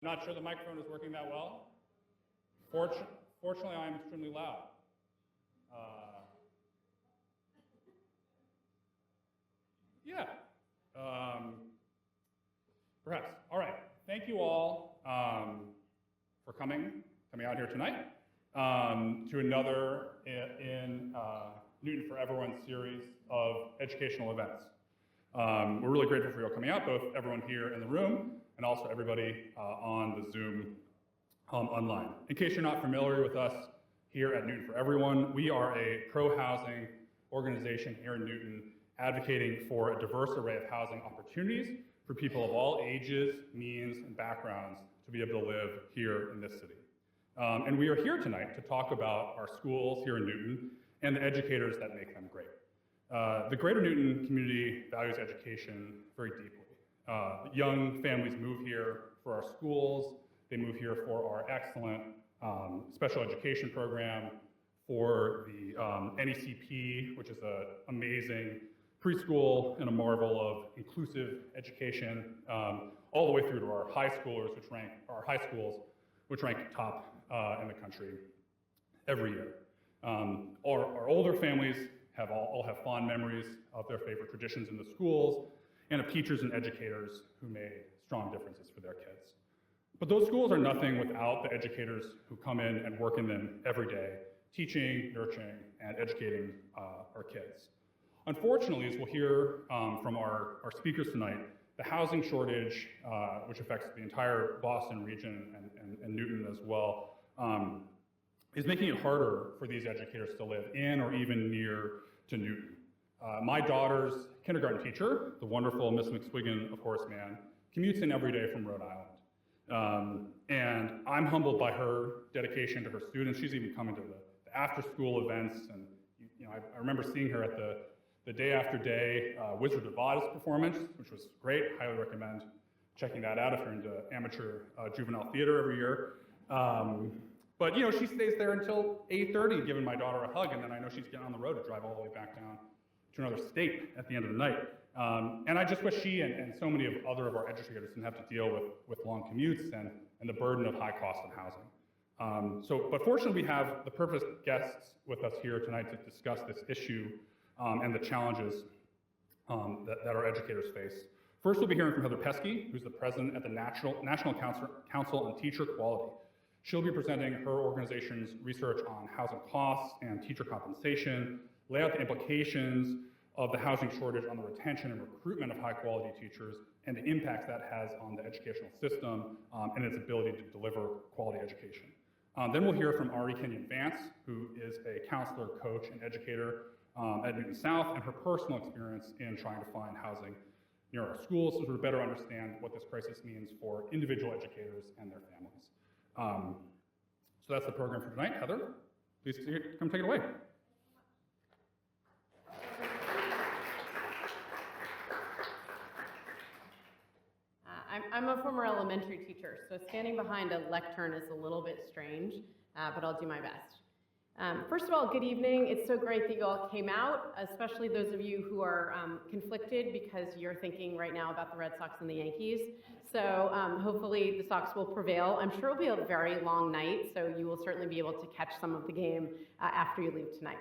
Not sure the microphone is working that well. Fortunately, I am extremely loud. Yeah. Perhaps. All right. Thank you all for coming out here tonight to another in Newton for Everyone series of educational events. We're really grateful for you all coming out, both everyone here in the room and also everybody on the Zoom online. In case you're not familiar with us here at Newton for Everyone, we are a pro-housing organization here in Newton advocating for a diverse array of housing opportunities for people of all ages, means, and backgrounds to be able to live here in this city. And we are here tonight to talk about our schools here in Newton and the educators that make them great. The Greater Newton community values education very deeply. Young families move here for our schools. They move here for our excellent special education program, for the NECP, which is an amazing preschool and a marvel of inclusive education, all the way through to our high schools, which rank top in the country every year. Our older families all have fond memories of their favorite traditions in the schools and of teachers and educators who made strong differences for their kids. But those schools are nothing without the educators who come in and work in them every day, teaching, nurturing, and educating our kids. Unfortunately, as we'll hear from our speakers tonight, the housing shortage, which affects the entire Boston region and Newton as well, is making it harder for these educators to live in or even near to Newton. My daughter's kindergarten teacher, the wonderful Miss McSwiggan of Horace Mann, commutes in every day from Rhode Island. And I'm humbled by her dedication to her students. She's even coming to the after-school events. And I remember seeing her at the day after day Wizard of Oz performance, which was great. Highly recommend checking that out if you're into amateur juvenile theater every year. But she stays there until 8:30, giving my daughter a hug, and then I know she's getting on the road to drive all the way back down to another state at the end of the night. And I just wish she and so many of our educators didn't have to deal with long commutes and the burden of high cost of housing. But fortunately, we have the perfect guests with us here tonight to discuss this issue and the challenges that our educators face. First, we'll be hearing from Heather Pesky, who's the president at the National Council on Teacher Quality. She'll be presenting her organization's research on housing costs and teacher compensation, lay out the implications of the housing shortage on the retention and recruitment of high-quality teachers, and the impacts that has on the educational system and its ability to deliver quality education. Then we'll hear from Ari Kenyon Vance, who is a counselor, coach, and educator at Newton South, and her personal experience in trying to find housing near our schools so to better understand what this crisis means for individual educators and their families. So that's the program for tonight. Heather, please come take it away. I'm a former elementary teacher, so standing behind a lectern is a little bit strange, but I'll do my best. First of all, good evening. It's so great that you all came out, especially those of you who are conflicted because you're thinking right now about the Red Sox and the Yankees. So hopefully the Sox will prevail. I'm sure it'll be a very long night, so you will certainly be able to catch some of the game after you leave tonight.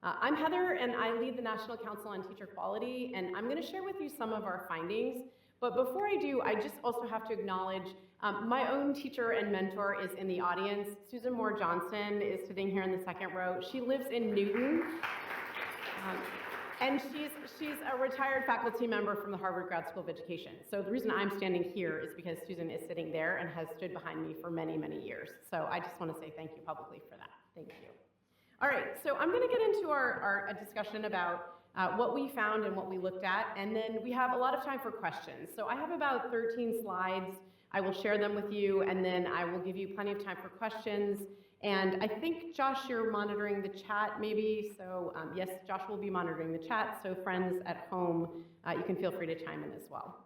I'm Heather, and I lead the National Council on Teacher Quality, and I'm going to share with you some of our findings. But before I do, I just also have to acknowledge my own teacher and mentor is in the audience. Susan Moore Johnson is sitting here in the second row. She lives in Newton, and she's a retired faculty member from the Harvard Grad School of Education. So the reason I'm standing here is because Susan is sitting there and has stood behind me for many, many years. So I just want to say thank you publicly for that. Thank you. All right, so I'm going to get into our discussion about what we found and what we looked at, and then we have a lot of time for questions. So I have about 13 slides. I will share them with you, and then I will give you plenty of time for questions. And I think, Josh, you're monitoring the chat maybe, so yes, Josh will be monitoring the chat, so friends at home, you can feel free to chime in as well.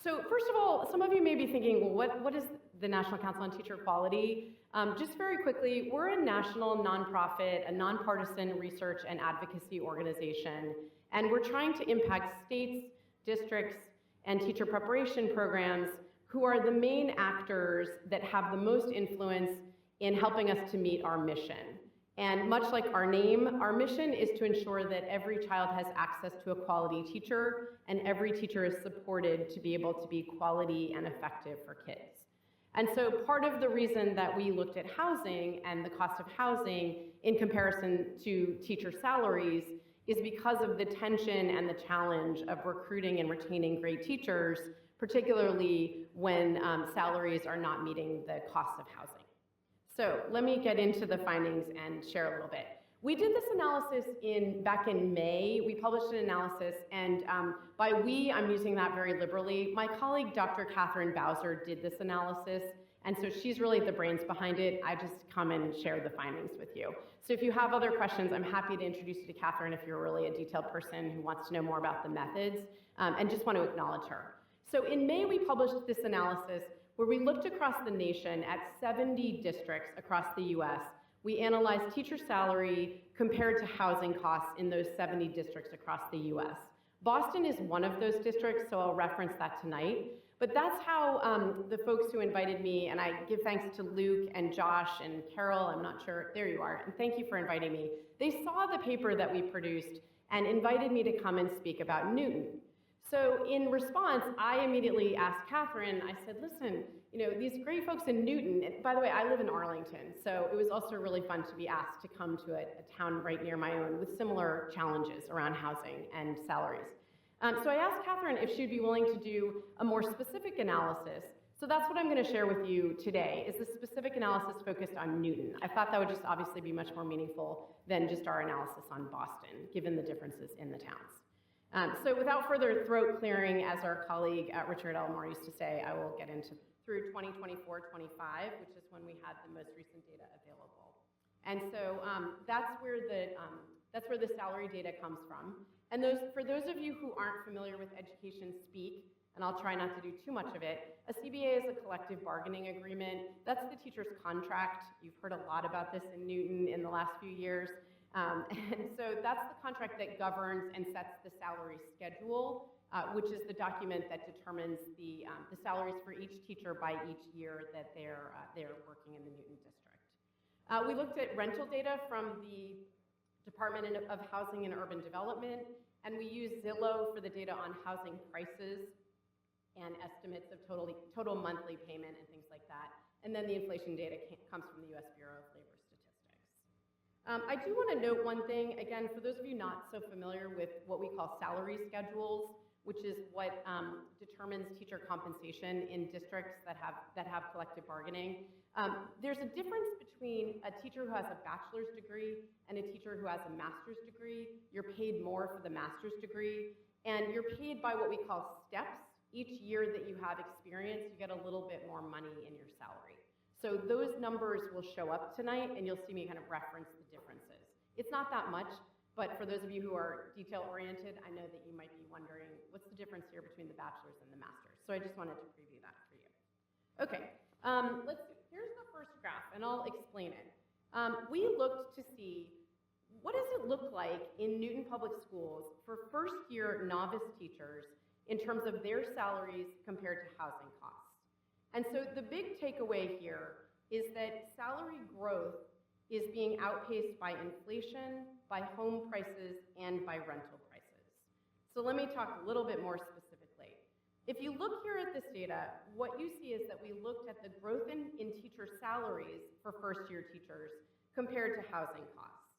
So first of all, some of you may be thinking, well, what is the National Council on Teacher Quality? Just very quickly, we're a national nonprofit, a nonpartisan research and advocacy organization, and we're trying to impact states, districts, and teacher preparation programs who are the main actors that have the most influence in helping us to meet our mission. And much like our name, our mission is to ensure that every child has access to a quality teacher and every teacher is supported to be able to be quality and effective for kids. And so part of the reason that we looked at housing and the cost of housing in comparison to teacher salaries is because of the tension and the challenge of recruiting and retaining great teachers, particularly when salaries are not meeting the cost of housing. So let me get into the findings and share a little bit. We did this analysis back in May. We published an analysis, and by we, I'm using that very liberally. My colleague, Dr. Catherine Bowser, did this analysis, and so she's really the brains behind it. I just come and share the findings with you. So if you have other questions, I'm happy to introduce you to Catherine if you're really a detailed person who wants to know more about the methods, and just want to acknowledge her. So in May, we published this analysis where we looked across the nation at 70 districts across the US. We analyzed teacher salary compared to housing costs in those 70 districts across the US. Boston is one of those districts, so I'll reference that tonight. But that's how the folks who invited me, and I give thanks to Luke and Josh and Carol, I'm not sure, there you are, and thank you for inviting me. They saw the paper that we produced and invited me to come and speak about Newton. So in response, I immediately asked Catherine, I said, listen, these great folks in Newton, and by the way, I live in Arlington, so it was also really fun to be asked to come to a town right near my own with similar challenges around housing and salaries. So I asked Catherine if she'd be willing to do a more specific analysis. So that's what I'm going to share with you today, is the specific analysis focused on Newton. I thought that would just obviously be much more meaningful than just our analysis on Boston, given the differences in the towns. So without further throat clearing, as our colleague Richard Elmore used to say, I will get into through 2024-25, which is when we had the most recent data available. And so that's where the salary data comes from. And for those of you who aren't familiar with education speak, and I'll try not to do too much of it, a CBA is a collective bargaining agreement. That's the teacher's contract. You've heard a lot about this in Newton in the last few years. And so that's the contract that governs and sets the salary schedule, which is the document that determines the salaries for each teacher by each year that they're working in the Newton district. We looked at rental data from the Department of Housing and Urban Development, and we used Zillow for the data on housing prices and estimates of total monthly payment and things like that. And then the inflation data comes from the US Bureau of Labor Statistics. I do want to note one thing, again, for those of you not so familiar with what we call salary schedules, which is what determines teacher compensation in districts that have collective bargaining. There's a difference between a teacher who has a bachelor's degree and a teacher who has a master's degree. You're paid more for the master's degree, and you're paid by what we call steps. Each year that you have experience, you get a little bit more money in your salary. So those numbers will show up tonight, and you'll see me kind of reference the differences. It's not that much, but for those of you who are detail-oriented, I know that you might be wondering, what's the difference here between the bachelor's and the master's? So I just wanted to preview that for you. Okay, here's the first graph, and I'll explain it. We looked to see, what does it look like in Newton Public Schools for first-year novice teachers in terms of their salaries compared to housing costs? And so the big takeaway here is that salary growth is being outpaced by inflation, by home prices, and by rental prices. So let me talk a little bit more specifically. If you look here at this data, what you see is that we looked at the growth in teacher salaries for first-year teachers compared to housing costs.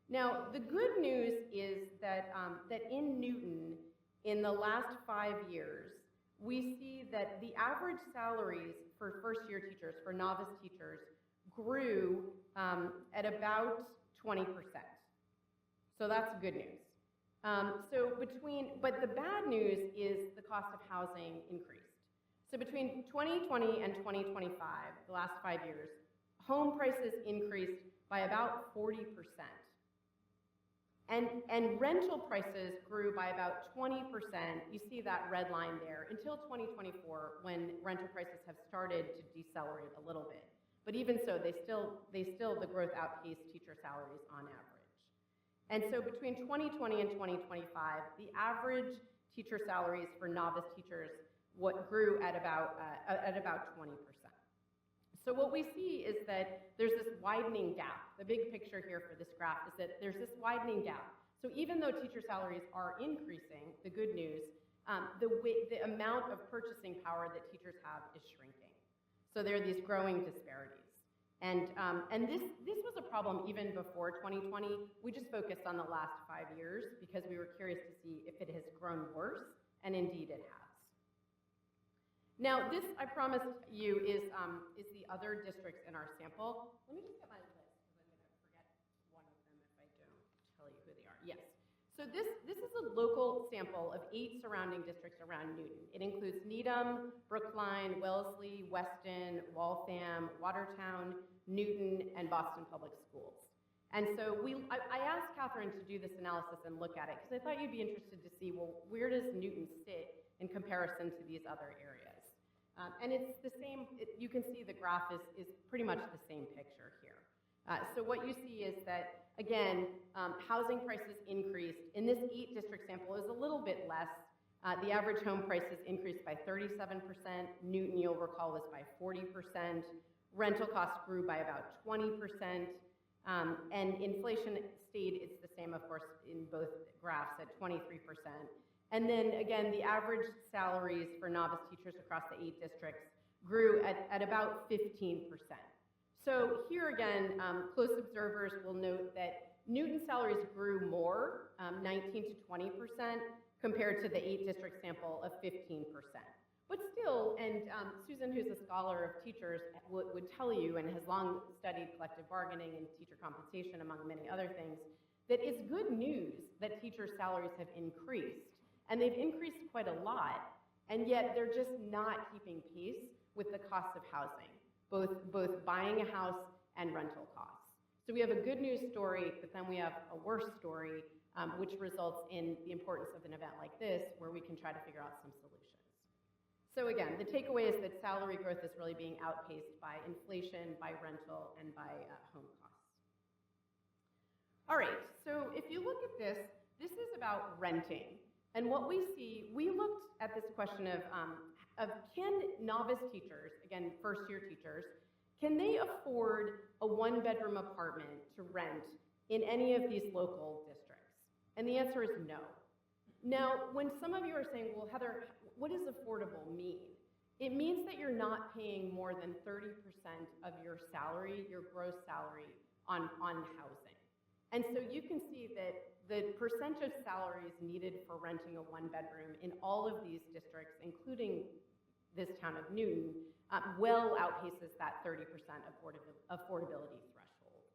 Now, the good news is that, that in Newton, in the last 5 years, we see that the average salaries for first-year teachers, for novice teachers, grew at about 20%. So that's good news. But the bad news is the cost of housing increased. So between 2020 and 2025, the last 5 years, home prices increased by about 40%. And rental prices grew by about 20%. You see that red line there until 2024, when rental prices have started to decelerate a little bit. But even so, the growth outpaced teacher salaries on average. And so between 2020 and 2025, the average teacher salaries for novice teachers what grew at about 20%. So what we see is that there's this widening gap. The big picture here for this graph is that there's this widening gap. So even though teacher salaries are increasing, the good news, the amount of purchasing power that teachers have is shrinking. So there are these growing disparities. And this was a problem even before 2020. We just focused on the last 5 years because we were curious to see if it has grown worse, and indeed it has. Now, this, I promised you, is the other districts in our sample. Let me just get my list, because I'm going to forget one of them if I don't tell you who they are. Yes. So this is a local sample of 8 surrounding districts around Newton. It includes Needham, Brookline, Wellesley, Weston, Waltham, Watertown, Newton, and Boston Public Schools. And so I asked Catherine to do this analysis and look at it, because I thought you'd be interested to see, well, where does Newton sit in comparison to these other areas? And it's the same, you can see the graph is pretty much the same picture here. So what you see is that, again, housing prices increased. In this 8-district sample, is a little bit less. The average home prices increased by 37%. Newton, you'll recall, was by 40%. Rental costs grew by about 20%. And inflation stayed, it's the same, of course, in both graphs at 23%. And then again, the average salaries for novice teachers across the 8 districts grew at about 15%. So here again, close observers will note that Newton salaries grew more, 19 to 20%, compared to the 8-district sample of 15%. But still, and Susan, who's a scholar of teachers, would tell you, and has long studied collective bargaining and teacher compensation, among many other things, that it's good news that teachers' salaries have increased. And they've increased quite a lot, and yet they're just not keeping pace with the cost of housing, both buying a house and rental costs. So we have a good news story, but then we have a worse story, which results in the importance of an event like this, where we can try to figure out some solutions. So again, the takeaway is that salary growth is really being outpaced by inflation, by rental, and by home costs. All right, so if you look at this, this is about renting. And what we see, we looked at this question of can novice teachers, again, first-year teachers, can they afford a 1-bedroom apartment to rent in any of these local districts? And the answer is no. Now, when some of you are saying, well, Heather, what does affordable mean? It means that you're not paying more than 30% of your salary, your gross salary, on housing. And so you can see that the percent of salaries needed for renting a 1-bedroom in all of these districts, including this town of Newton, well outpaces that 30% affordability threshold.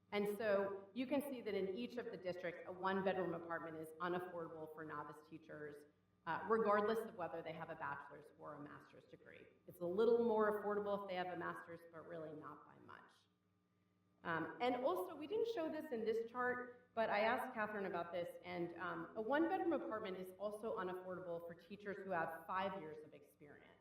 And so you can see that in each of the districts, a 1-bedroom apartment is unaffordable for novice teachers, regardless of whether they have a bachelor's or a master's degree. It's a little more affordable if they have a master's, but really not by much. And also, we didn't show this in this chart, but I asked Catherine about this, and a 1-bedroom apartment is also unaffordable for teachers who have 5 years of experience.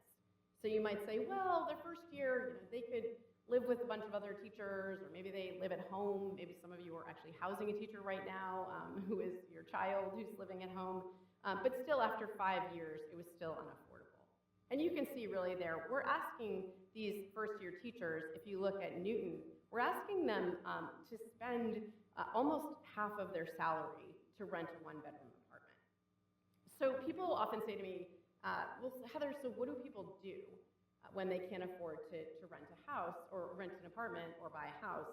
So you might say, well, their first year, they could live with a bunch of other teachers, or maybe they live at home. Maybe some of you are actually housing a teacher right now, who is your child who's living at home. But still, after 5 years, it was still unaffordable. And you can see really there, we're asking these first-year teachers, if you look at Newton, we're asking them to spend almost half of their salary to rent a 1-bedroom apartment. So people often say to me, well, Heather, so what do people do when they can't afford to rent a house or rent an apartment or buy a house?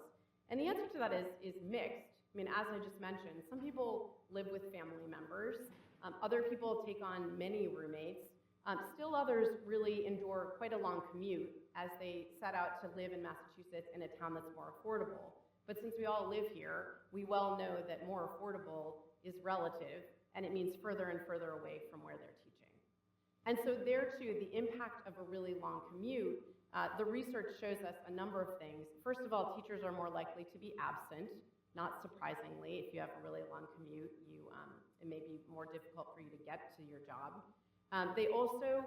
And the answer to that is mixed. I mean, as I just mentioned, some people live with family members. Other people take on many roommates. Still others really endure quite a long commute as they set out to live in Massachusetts in a town that's more affordable. But since we all live here, we well know that more affordable is relative, and it means further and further away from where they're teaching. And so there too, the impact of a really long commute, the research shows us a number of things. First of all, teachers are more likely to be absent. Not surprisingly, if you have a really long commute, it may be more difficult for you to get to your job. They also,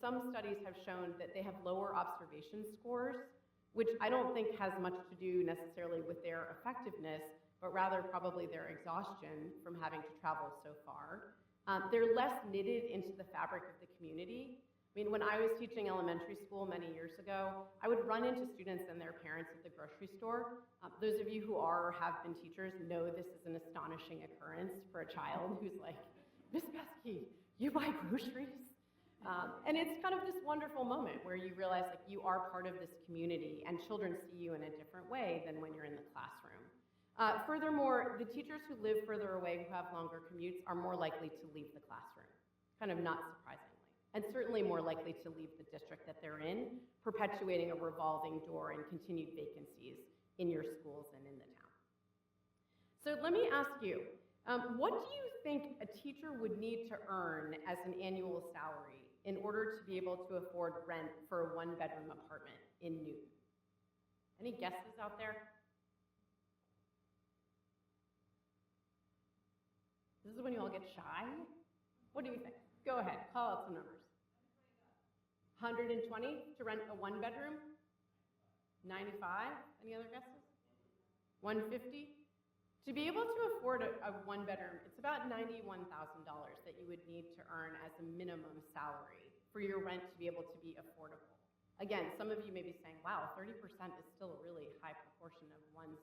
some studies have shown that they have lower observation scores, which I don't think has much to do necessarily with their effectiveness, but rather probably their exhaustion from having to travel so far. They're less knitted into the fabric of the community. I mean, when I was teaching elementary school many years ago, I would run into students and their parents at the grocery store. Those of you who are or have been teachers know this is an astonishing occurrence for a child who's like, Miss Pesky, you buy groceries? And it's kind of this wonderful moment where you realize like you are part of this community and children see you in a different way than when you're in the classroom. Furthermore, the teachers who live further away, who have longer commutes, are more likely to leave the classroom, kind of not surprisingly, and certainly more likely to leave the district that they're in, perpetuating a revolving door and continued vacancies in your schools and in the town. So let me ask you, what do you think a teacher would need to earn as an annual salary in order to be able to afford rent for a one-bedroom apartment in Newton? Any guesses out there? This is when you all get shy. What do you think? Go ahead, call out some numbers. 120 to rent a one-bedroom? 95? Any other guesses? 150? To be able to afford a one-bedroom, it's about $91,000 that you would need to earn as a minimum salary for your rent to be able to be affordable. Again, some of you may be saying, wow, 30% is still a really high proportion of one's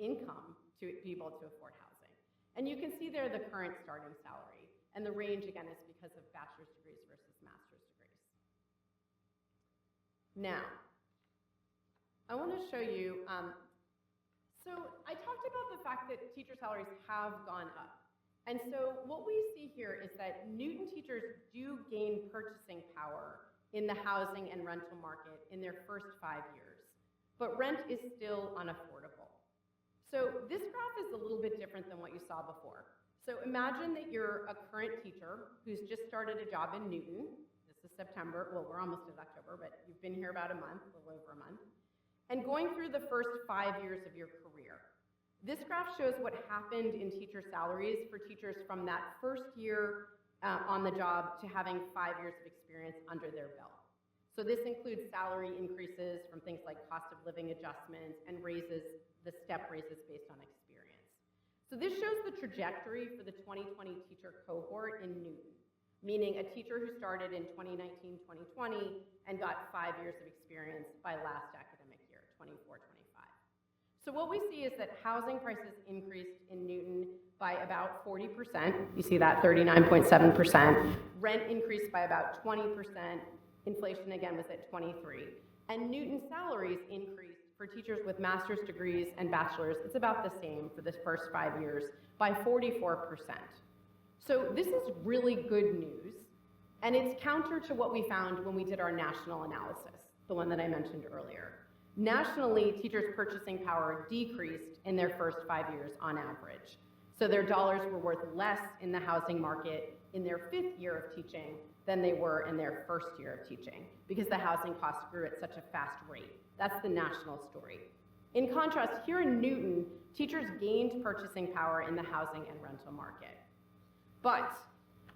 income to be able to afford housing. And you can see there the current starting salary. And the range, again, is because of bachelor's degrees versus master's degrees. Now, I want to show you, so I talked about the fact that teacher salaries have gone up. And so what we see here is that Newton teachers do gain purchasing power in the housing and rental market in their first 5 years, but rent is still unaffordable. So this graph is a little bit different than what you saw before. So imagine that you're a current teacher who's just started a job in Newton. This is September, well, we're almost at October, but you've been here about a month, a little over a month, and going through the first 5 years of your career. This graph shows what happened in teacher salaries for teachers from that first year on the job to having 5 years of experience under their belt. So this includes salary increases from things like cost of living adjustments and raises, the step raises based on experience. So this shows the trajectory for the 2020 teacher cohort in Newton, meaning a teacher who started in 2019-2020 and got 5 years of experience by last academic year, 24-25. So what we see is that housing prices increased in Newton by about 40%. You see that 39.7%. Rent increased by about 20%. Inflation, again, was at 23%. And Newton salaries increased for teachers with master's degrees and bachelor's. It's about the same for the first 5 years by 44%. So this is really good news. And it's counter to what we found when we did our national analysis, the one that I mentioned earlier. Nationally, teachers' purchasing power decreased in their first 5 years on average. So their dollars were worth less in the housing market in their 5th year of teaching than they were in their first year of teaching because the housing costs grew at such a fast rate. That's the national story. In contrast, here in Newton, teachers gained purchasing power in the housing and rental market. But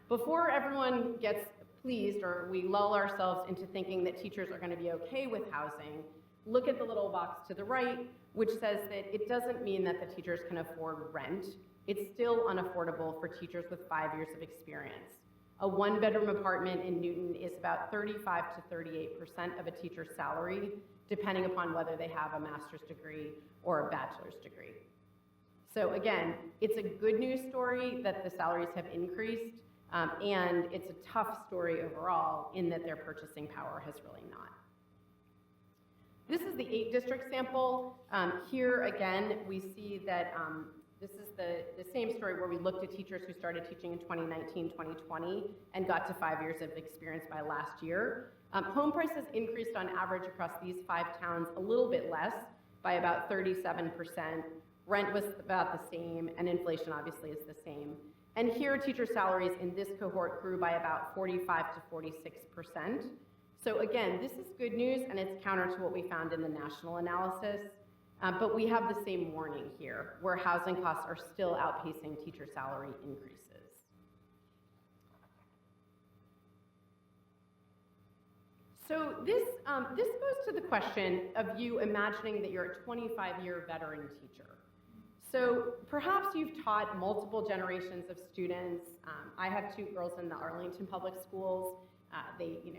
before everyone gets pleased or we lull ourselves into thinking that teachers are going to be okay with housing, look at the little box to the right, which says that it doesn't mean that the teachers can afford rent. It's still unaffordable for teachers with 5 years of experience. A one-bedroom apartment in Newton is about 35 to 38% of a teacher's salary, depending upon whether they have a master's degree or a bachelor's degree. So again, it's a good news story that the salaries have increased, and it's a tough story overall in that their purchasing power has really not. This is the 8-district sample. Here again, we see that this is the same story where we looked at teachers who started teaching in 2019-2020 and got to 5 years of experience by last year. Home prices increased on average across these 5 towns a little bit less, by about 37%. Rent was about the same, and inflation obviously is the same. And here, teacher salaries in this cohort grew by about 45 to 46%. So again, this is good news, and it's counter to what we found in the national analysis. But we have the same warning here, where housing costs are still outpacing teacher salary increases. So this goes to the question of you imagining that you're a 25-year veteran teacher. So perhaps you've taught multiple generations of students. I have two girls in the Arlington Public Schools.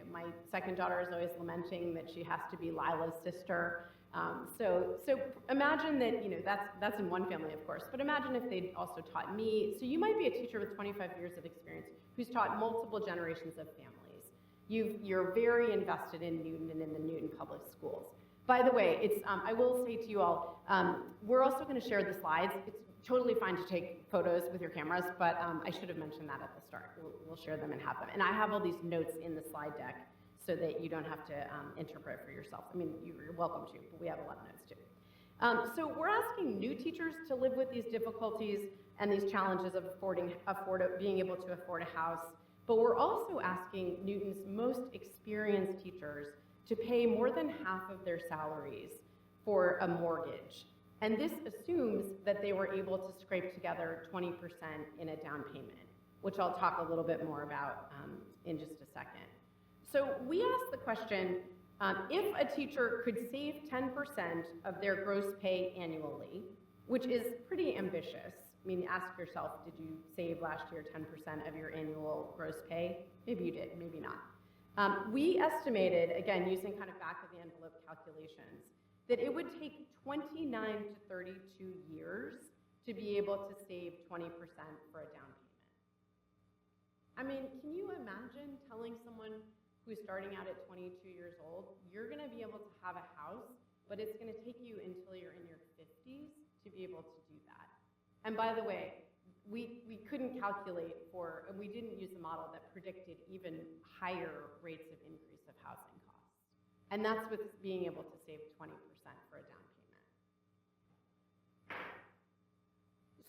My second daughter is always lamenting that she has to be Lila's sister. So imagine that, that's in one family, of course, but imagine if they'd also taught me. So you might be a teacher with 25 years of experience who's taught multiple generations of families. You're very invested in Newton and in the Newton Public Schools. By the way, I will say to you all, we're also going to share the slides. It's totally fine to take photos with your cameras, but I should have mentioned that at the start. We'll share them and have them. And I have all these notes in the slide deck so that you don't have to interpret for yourself. I mean, you're welcome to, but we have a lot of notes too. So we're asking new teachers to live with these difficulties and these challenges of being able to afford a house, but we're also asking Newton's most experienced teachers to pay more than half of their salaries for a mortgage. And this assumes that they were able to scrape together 20% in a down payment, which I'll talk a little bit more about in just a second. So we asked the question, if a teacher could save 10% of their gross pay annually, which is pretty ambitious. I mean, ask yourself, did you save last year 10% of your annual gross pay? Maybe you did, maybe not. We estimated, again, using kind of back of the envelope calculations, that it would take 29 to 32 years to be able to save 20% for a down payment. I mean, can you imagine telling someone who's starting out at 22 years old, you're gonna be able to have a house, but it's gonna take you until you're in your 50s to be able to do that. And by the way, we couldn't calculate for, and we didn't use a model that predicted even higher rates of increase of housing costs. And that's with being able to save 20% for a down payment.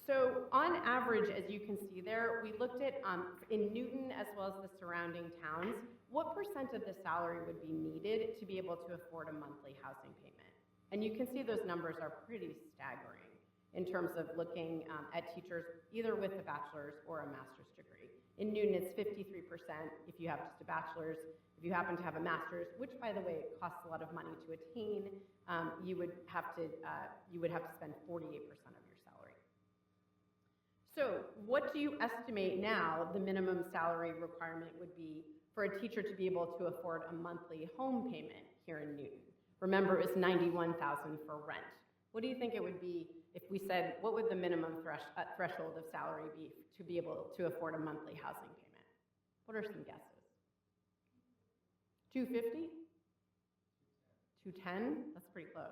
So on average, as you can see there, we looked at, in Newton as well as the surrounding towns, what percent of the salary would be needed to be able to afford a monthly housing payment? And you can see those numbers are pretty staggering in terms of looking at teachers either with a bachelor's or a master's degree. In Newton, it's 53% if you have just a bachelor's. If you happen to have a master's, which by the way costs a lot of money to attain, you would have to spend 48% of your salary. So what do you estimate now the minimum salary requirement would be for a teacher to be able to afford a monthly home payment here in Newton? Remember, it was $91,000 for rent. What do you think it would be if we said, what would the minimum threshold of salary be to be able to afford a monthly housing payment? What are some guesses? 250? 210? That's pretty close.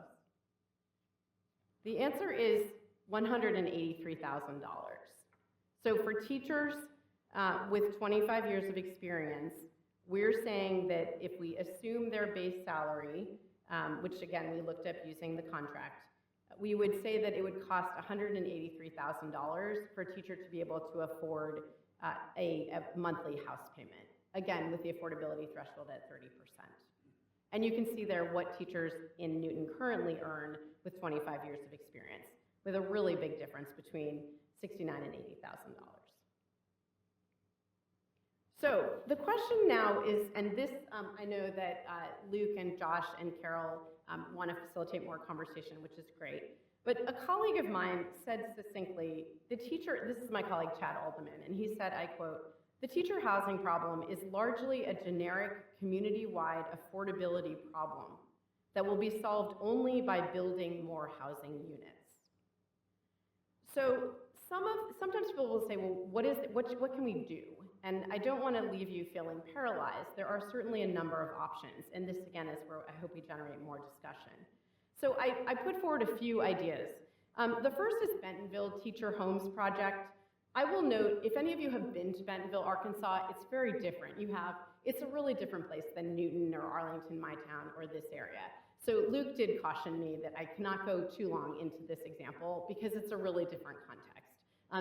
The answer is $183,000. So for teachers with 25 years of experience, we're saying that if we assume their base salary, which again we looked up using the contract, we would say that it would cost $183,000 for a teacher to be able to afford a monthly house payment, again with the affordability threshold at 30%. And you can see there what teachers in Newton currently earn with 25 years of experience, with a really big difference between $69,000 and $80,000. So the question now is, and this, I know that Luke and Josh and Carol want to facilitate more conversation, which is great. But a colleague of mine said succinctly, this is my colleague Chad Alderman, and he said, I quote, "The teacher housing problem is largely a generic community-wide affordability problem that will be solved only by building more housing units." So sometimes people will say, well, what can we do? And I don't want to leave you feeling paralyzed. There are certainly a number of options, and this again is where I hope we generate more discussion. So I put forward a few ideas. The first is Bentonville Teacher Homes Project. I will note, if any of you have been to Bentonville, Arkansas, it's very different. It's a really different place than Newton or Arlington, my town, or this area. So Luke did caution me that I cannot go too long into this example because it's a really different context.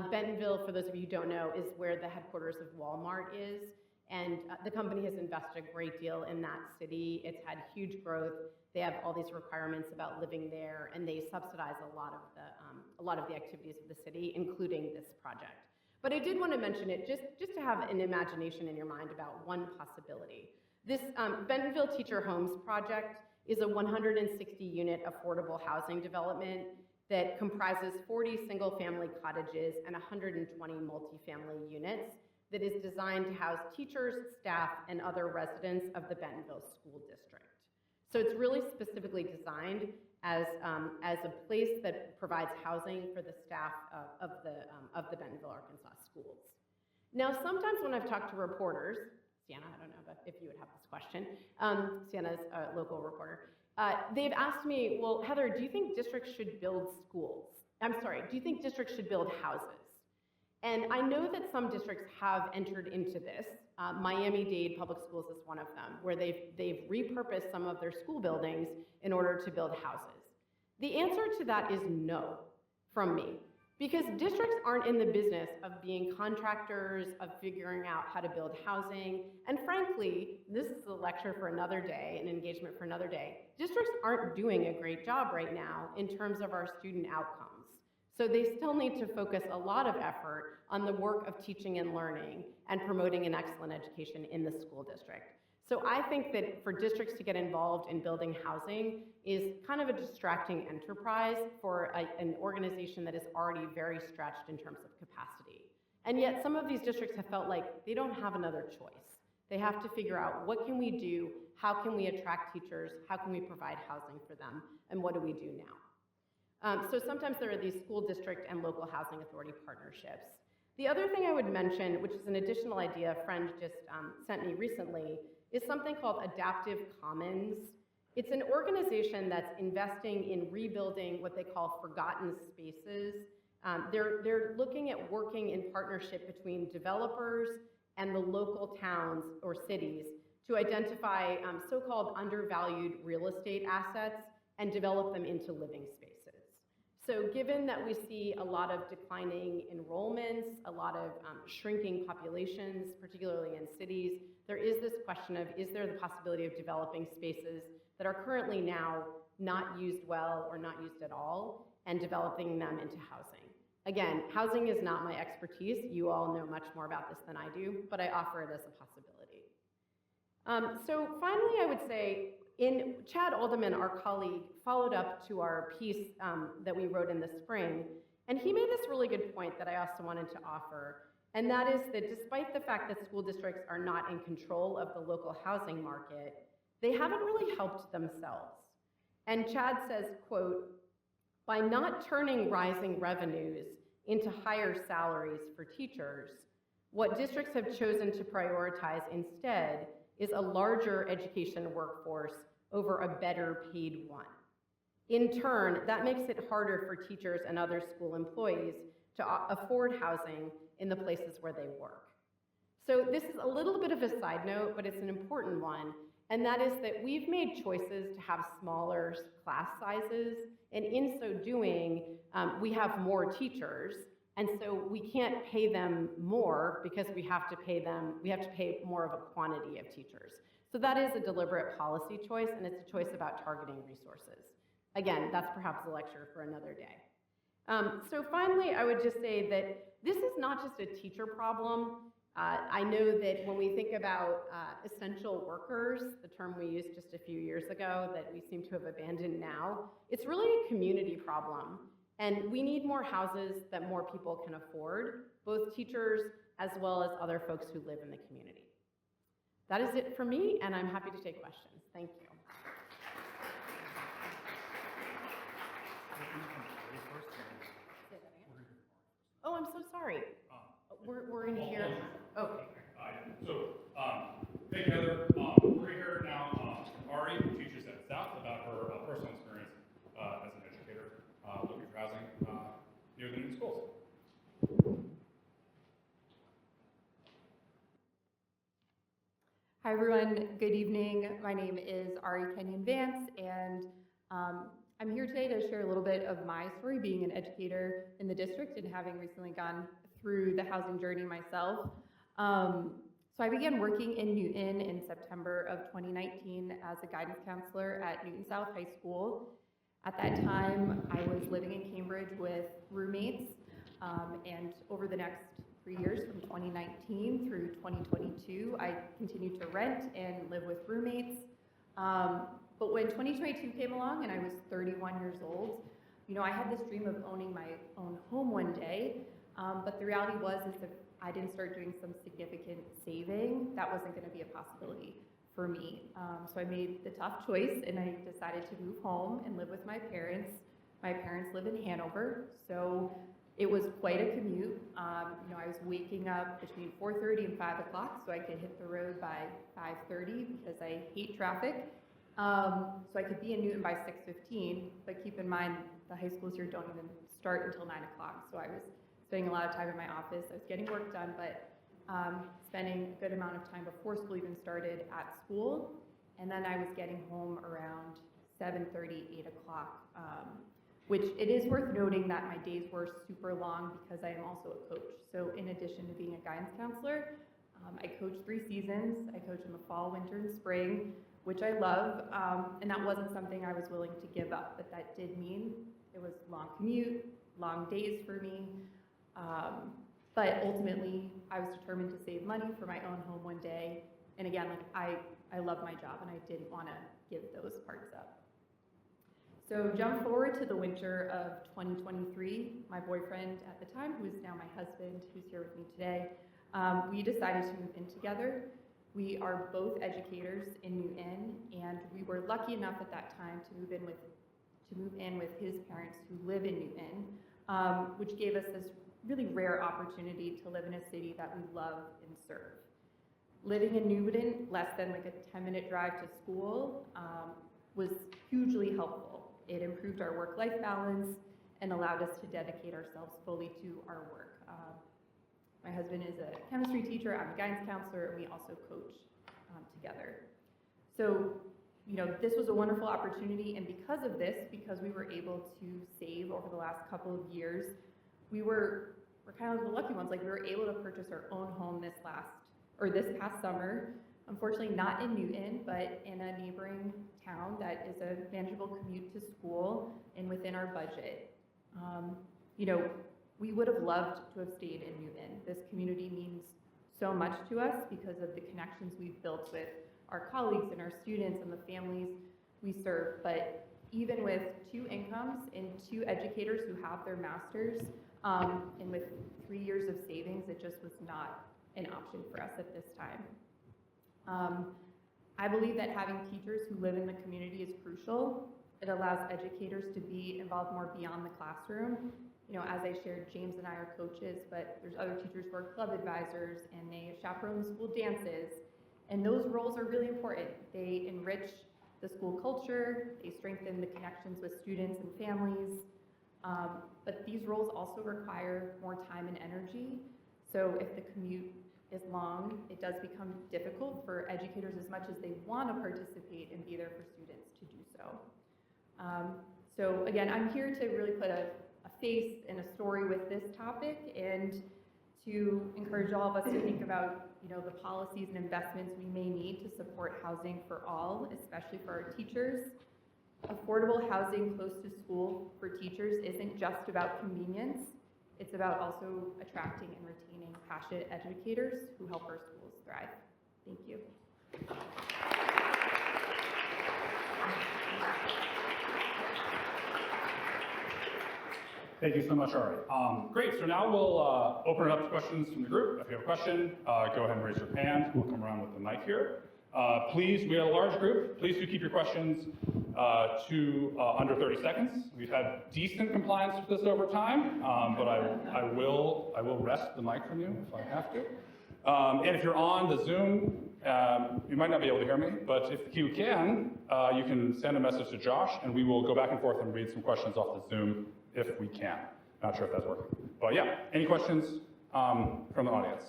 Bentonville, for those of you who don't know, is where the headquarters of Walmart is, and the company has invested a great deal in that city. It's had huge growth. They have all these requirements about living there, and they subsidize a lot of the activities of the city, including this project. But I did want to mention it just to have an imagination in your mind about one possibility. This Bentonville Teacher Homes Project is a 160-unit affordable housing development that comprises 40 single-family cottages and 120 multifamily units that is designed to house teachers, staff, and other residents of the Bentonville School District. So it's really specifically designed as a place that provides housing for the staff of the Bentonville, Arkansas schools. Now, sometimes when I've talked to reporters, Sienna, I don't know if you would have this question, Sienna's a local reporter, they've asked me, well, Heather, do you think districts should build schools? I'm sorry, do you think districts should build houses? And I know that some districts have entered into this. Miami-Dade Public Schools is one of them, where they've repurposed some of their school buildings in order to build houses. The answer to that is no from me, because districts aren't in the business of being contractors, of figuring out how to build housing, and frankly, this is a lecture for another day, an engagement for another day. Districts aren't doing a great job right now in terms of our student outcomes. So they still need to focus a lot of effort on the work of teaching and learning and promoting an excellent education in the school district. So I think that for districts to get involved in building housing is kind of a distracting enterprise for an organization that is already very stretched in terms of capacity. And yet some of these districts have felt like they don't have another choice. They have to figure out, what can we do? How can we attract teachers? How can we provide housing for them? And what do we do now? So sometimes there are these school district and local housing authority partnerships. The other thing I would mention, which is an additional idea a friend just sent me recently, is something called Adaptive Commons. It's an organization that's investing in rebuilding what they call forgotten spaces. They're looking at working in partnership between developers and the local towns or cities to identify so-called undervalued real estate assets and develop them into living spaces. So given that we see a lot of declining enrollments, a lot of shrinking populations, particularly in cities, there is this question of, is there the possibility of developing spaces that are currently now not used well or not used at all, and developing them into housing? Again, housing is not my expertise. You all know much more about this than I do, but I offer it as a possibility. So finally, I would say, Chad Alderman, our colleague, followed up to our piece that we wrote in the spring, and he made this really good point that I also wanted to offer, and that is that despite the fact that school districts are not in control of the local housing market, they haven't really helped themselves. And Chad says, quote, "By not turning rising revenues into higher salaries for teachers, what districts have chosen to prioritize instead is a larger education workforce over a better paid one. In turn, that makes it harder for teachers and other school employees to afford housing in the places where they work." So this is a little bit of a side note, but it's an important one, and that is that we've made choices to have smaller class sizes, and in so doing, we have more teachers, and so we can't pay them more because we have to pay more of a quantity of teachers. So that is a deliberate policy choice, and it's a choice about targeting resources. Again, that's perhaps a lecture for another day. So finally, I would just say that this is not just a teacher problem. I know that when we think about essential workers, the term we used just a few years ago that we seem to have abandoned now, it's really a community problem. And we need more houses that more people can afford, both teachers as well as other folks who live in the community. That is it for me, and I'm happy to take questions. Thank you. Oh, I'm so sorry. We're in here. Okay. Thank you, Heather. We're here now. Ari, who teaches at South, about her personal experience as an educator looking for housing near the new schools. Hi everyone, good evening. My name is Ari Kenyon Vance, and I'm here today to share a little bit of my story being an educator in the district and having recently gone through the housing journey myself. So I began working in Newton in September of 2019 as a guidance counselor at Newton South High School. At that time, I was living in Cambridge with roommates, and over the next 3 years, from 2019 through 2022, I continued to rent and live with roommates. But when 2022 came along and I was 31 years old, I had this dream of owning my own home one day, but the reality was is if I didn't start doing some significant saving, that wasn't going to be a possibility for me. So I made the tough choice and I decided to move home and live with my parents. My parents live in Hanover, so it was quite a commute. I was waking up between 4:30 and 5 o'clock so I could hit the road by 5:30 because I hate traffic. So I could be in Newton by 6:15, but keep in mind the high schools here don't even start until 9 o'clock. So I was spending a lot of time in my office. I was getting work done, but spending a good amount of time before school even started at school. And then I was getting home around 7:30, 8 o'clock, which it is worth noting that my days were super long because I am also a coach. So in addition to being a guidance counselor, I coach 3 seasons. I coach in the fall, winter, and spring, which I love, and that wasn't something I was willing to give up, but that did mean it was long commute, long days for me, but ultimately I was determined to save money for my own home one day, and again, I love my job and I didn't want to give those parts up. So jump forward to the winter of 2023, my boyfriend at the time, who is now my husband, who's here with me today, we decided to move in together. We are both educators in Newton, and we were lucky enough at that time to move in with his parents who live in Newton, which gave us this really rare opportunity to live in a city that we love and serve. Living in Newton, less than like a 10-minute drive to school, was hugely helpful. It improved our work-life balance and allowed us to dedicate ourselves fully to our work. My husband is a chemistry teacher, I'm a guidance counselor, and we also coach together. So, this was a wonderful opportunity, and because of this, because we were able to save over the last couple of years, we're kind of the lucky ones. Like, we were able to purchase our own home this past summer. Unfortunately, not in Newton, but in a neighboring town that is a manageable commute to school and within our budget. We would have loved to have stayed in Newton. This community means so much to us because of the connections we've built with our colleagues and our students and the families we serve. But even with 2 incomes and 2 educators who have their masters, and with 3 years of savings, it just was not an option for us at this time. I believe that having teachers who live in the community is crucial. It allows educators to be involved more beyond the classroom. As I shared, James and I are coaches, but there's other teachers who are club advisors and they chaperone the school dances. And those roles are really important. They enrich the school culture, they strengthen the connections with students and families. But these roles also require more time and energy. So if the commute is long, it does become difficult for educators, as much as they want to participate and be there for students, to do so. So again, I'm here to really put a face and a story with this topic, and to encourage all of us to think about the policies and investments we may need to support housing for all, especially for our teachers. Affordable housing close to school for teachers isn't just about convenience, it's about also attracting and retaining passionate educators who help our schools thrive. Thank you. Thank you so much, Ari. Great, so now we'll open it up to questions from the group. If you have a question, go ahead and raise your hand. We'll come around with the mic here. Please, we have a large group. Please do keep your questions to under 30 seconds. We've had decent compliance with this over time, but I will wrest the mic from you if I have to. And if you're on the Zoom, you might not be able to hear me, but if you can send a message to Josh, and we will go back and forth and read some questions off the Zoom if we can. Not sure if that's working. But yeah, any questions from the audience?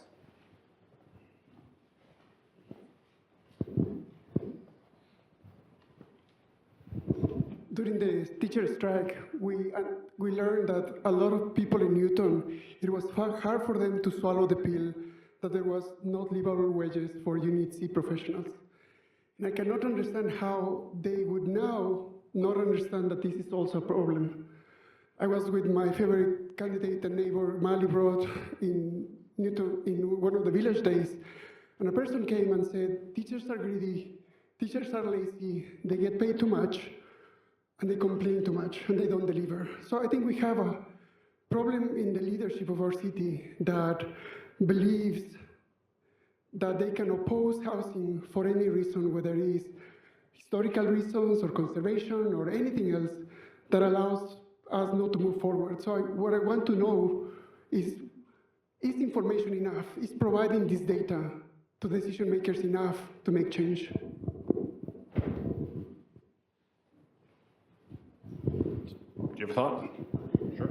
During the teacher strike, we learned that a lot of people in Newton, it was hard for them to swallow the pill that there was not livable wages for Unit C professionals. And I cannot understand how they would now not understand that this is also a problem. I was with my favorite candidate and neighbor, Mali Broad, in Newton, in one of the village days, and a person came and said, teachers are greedy, teachers are lazy, they get paid too much, and they complain too much, and they don't deliver. So I think we have a problem in the leadership of our city that believes that they can oppose housing for any reason, whether it is historical reasons or conservation or anything else that allows us not to move forward. So what I want to know is information enough? Is providing this data to decision makers enough to make change? Do you have a thought? Sure.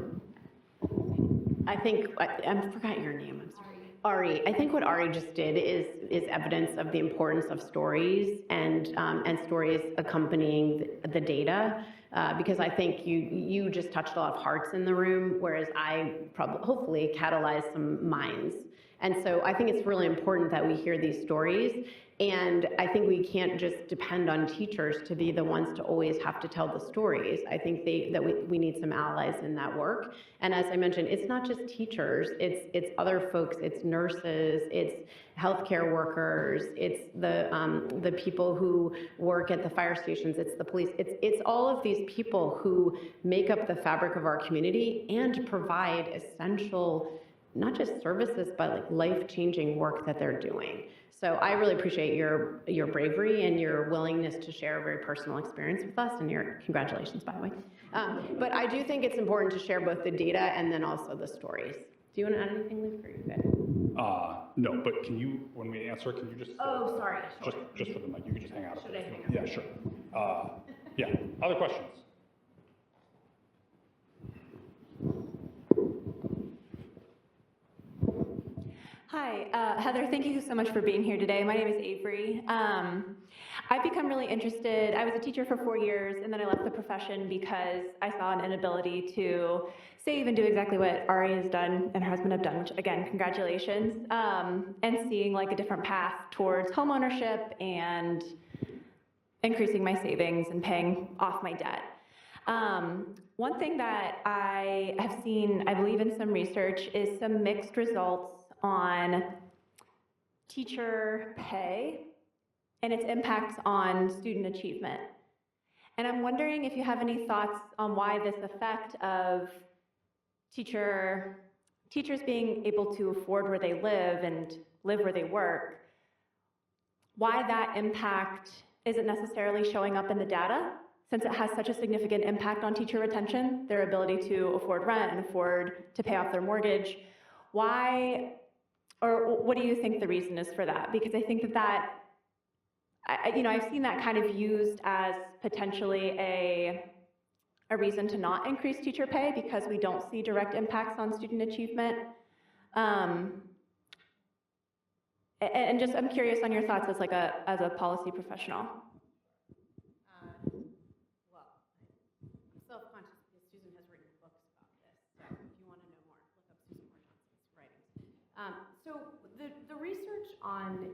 I think, I forgot your name, I'm sorry. Ari. I think what Ari just did is evidence of the importance of stories and stories accompanying the data, because I think you just touched a lot of hearts in the room, whereas I hopefully catalyzed some minds. And so I think it's really important that we hear these stories. And I think we can't just depend on teachers to be the ones to always have to tell the stories. I think that we need some allies in that work. And as I mentioned, it's not just teachers, it's other folks, it's nurses, it's healthcare workers, it's the people who work at the fire stations, it's the police, it's all of these people who make up the fabric of our community and provide essential, not just services, but like life-changing work that they're doing. So I really appreciate your bravery and your willingness to share a very personal experience with us, and your congratulations, by the way. But I do think it's important to share both the data and then also the stories. Do you want to add anything, Luke, or are you good? No, but can you, when we answer, can you just? Oh, sorry. Sure. Just for the mic, you can just hang out. Should I hang out? Yeah, sure. Yeah, other questions? Hi, Heather, thank you so much for being here today. My name is Avery. I've become really interested. I was a teacher for 4 years, and then I left the profession because I saw an inability to save and do exactly what Ari has done and her husband have done, which, again, congratulations, and seeing like a different path towards homeownership and increasing my savings and paying off my debt. One thing that I have seen, I believe in some research, is some mixed results on teacher pay and its impacts on student achievement. And I'm wondering if you have any thoughts on why this effect of teachers being able to afford where they live and live where they work, why that impact isn't necessarily showing up in the data, since it has such a significant impact on teacher retention, their ability to afford rent and afford to pay off their mortgage. Why, or what do you think the reason is for that? Because I think that I've seen that kind of used as potentially a reason to not increase teacher pay because we don't see direct impacts on student achievement. And just, I'm curious on your thoughts as a policy professional. Well, I'm self-conscious because Susan has written books about this. So if you want to know more, look up Susan Moore Johnson's writings. So the research on,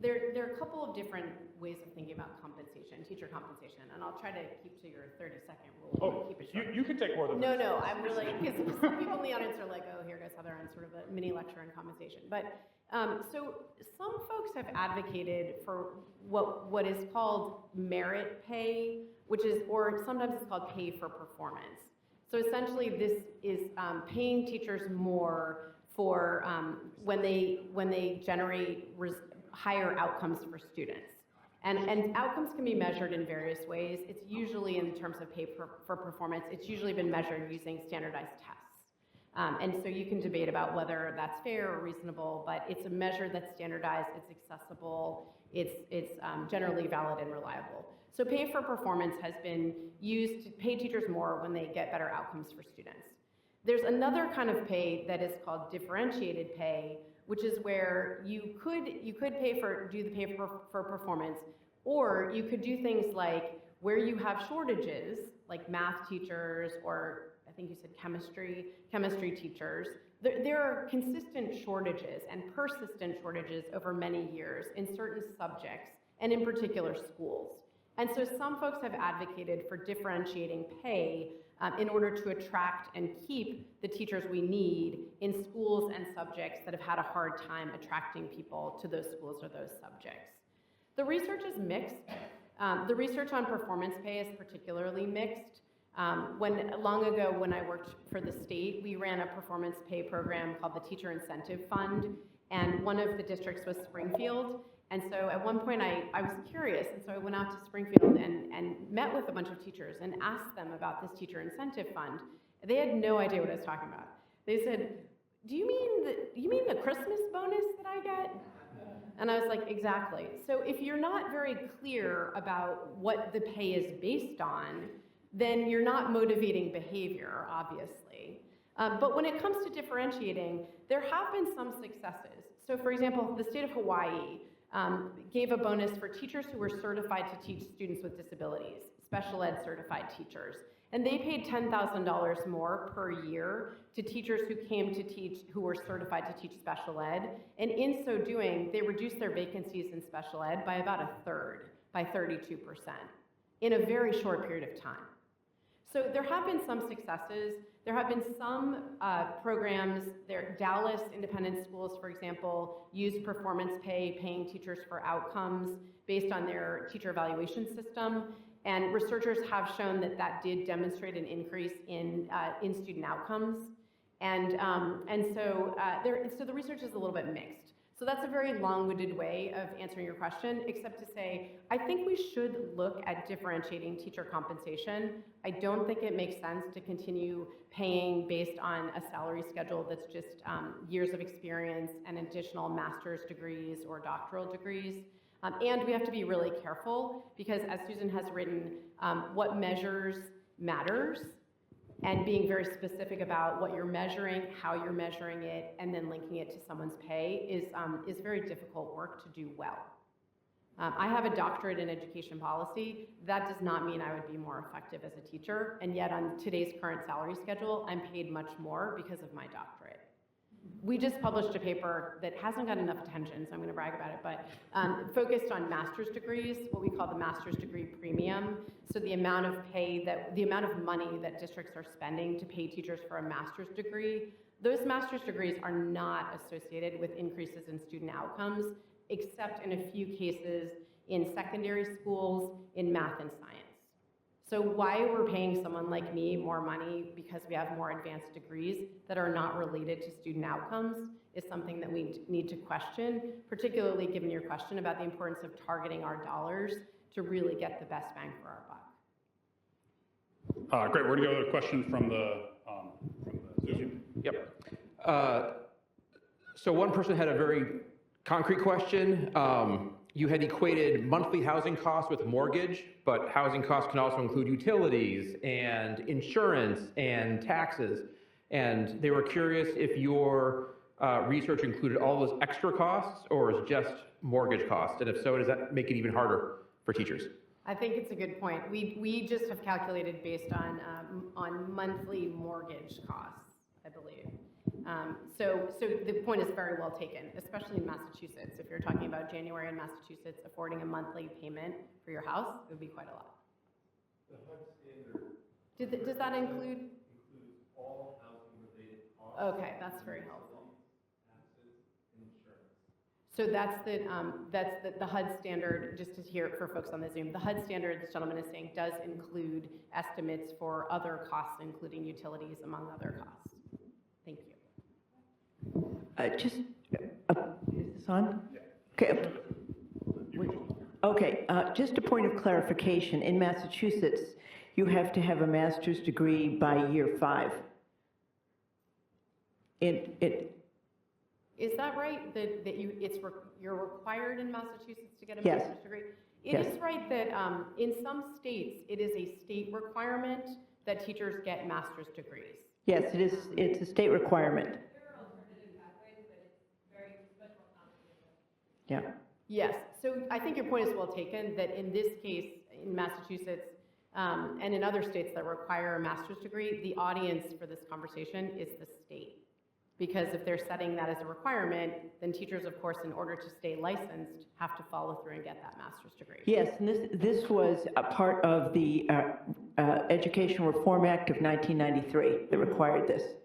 there are a couple of different ways of thinking about compensation, teacher compensation, and I'll try to keep to your 30-second rule. Oh, Keep it short. you can take more than No, this. no, I'm really, because some people in the audience are like, oh, here goes Heather on sort of a mini lecture on compensation. But so some folks have advocated for what is called merit pay, which is, or sometimes it's called pay for performance. So essentially this is paying teachers more for when they generate higher outcomes for students. And outcomes can be measured in various ways. It's usually in terms of pay for performance, it's usually been measured using standardized tests. And so you can debate about whether that's fair or reasonable, but it's a measure that's standardized, it's accessible, it's generally valid and reliable. So pay for performance has been used to pay teachers more when they get better outcomes for students. There's another kind of pay that is called differentiated pay, which is where you could do the pay for performance, or you could do things like where you have shortages, like math teachers, or I think you said chemistry teachers. There are consistent shortages and persistent shortages over many years in certain subjects, and in particular schools. And so some folks have advocated for differentiating pay in order to attract and keep the teachers we need in schools and subjects that have had a hard time attracting people to those schools or those subjects. The research is mixed. The research on performance pay is particularly mixed. Long ago, when I worked for the state, we ran a performance pay program called the Teacher Incentive Fund, and one of the districts was Springfield. And so at one point, I was curious, and so I went out to Springfield and met with a bunch of teachers and asked them about this Teacher Incentive Fund. They had no idea what I was talking about. They said, "Do you mean the Christmas bonus that I get?" And I was like, exactly. So if you're not very clear about what the pay is based on, then you're not motivating behavior, obviously. But when it comes to differentiating, there have been some successes. So for example, the state of Hawaii gave a bonus for teachers who were certified to teach students with disabilities, special ed certified teachers. And they paid $10,000 more per year to teachers who came to teach, who were certified to teach special ed. And in so doing, they reduced their vacancies in special ed by about a third, by 32%, in a very short period of time. So there have been some successes. There have been some programs. Dallas Independent Schools, for example, use performance pay, paying teachers for outcomes based on their teacher evaluation system. And researchers have shown that that did demonstrate an increase in student outcomes. And so the research is a little bit mixed. So that's a very long-winded way of answering your question, except to say, I think we should look at differentiating teacher compensation. I don't think it makes sense to continue paying based on a salary schedule that's just years of experience and additional master's degrees or doctoral degrees. And we have to be really careful because, as Susan has written, what measures matters, and being very specific about what you're measuring, how you're measuring it, and then linking it to someone's pay is very difficult work to do well. I have a doctorate in education policy. That does not mean I would be more effective as a teacher, and yet on today's current salary schedule, I'm paid much more because of my doctorate. We just published a paper that hasn't got enough attention, so I'm going to brag about it, but focused on master's degrees, what we call the master's degree premium. So the amount of money that districts are spending to pay teachers for a master's degree, those master's degrees are not associated with increases in student outcomes, except in a few cases in secondary schools in math and science. So why we're paying someone like me more money because we have more advanced degrees that are not related to student outcomes is something that we need to question, particularly given your question about the importance of targeting our dollars to really get the best bang for our buck. Great, we're gonna go to a question from the Zoom. Yep. So one person had a very concrete question. You had equated monthly housing costs with mortgage, but housing costs can also include utilities and insurance and taxes. And they were curious if your research included all those extra costs or is just mortgage costs? And if so, does that make it even harder for teachers? I think it's a good point. We just have calculated based on monthly mortgage costs, I believe. So the point is very well taken, especially in Massachusetts. If you're talking about January in Massachusetts affording a monthly payment for your house, it would be quite a lot. The HUD standard Does that include? includes all housing-related costs. Okay, that's very helpful. Taxes, insurance. So that's the HUD standard, just to hear it for folks on the Zoom. The HUD standard, this gentleman is saying, does include estimates for other costs, including utilities, among other costs. Thank you. Is this on? Okay. Okay, just a point of clarification. In Massachusetts, you have to have a master's degree by year 5. Is that right, that you're required in Massachusetts to get a Yes. master's degree? Yes. It is right that in some states, it is a state requirement that teachers get master's degrees. Yes, it is. It's a state requirement. Yeah. Yes, so I think your point is well taken, that in this case, in Massachusetts, and in other states that require a master's degree, the audience for this conversation is the state. Because if they're setting that as a requirement, then teachers, of course, in order to stay licensed, have to follow through and get that master's degree. Yes, and this was a part of the Education Reform Act of 1993 that required this.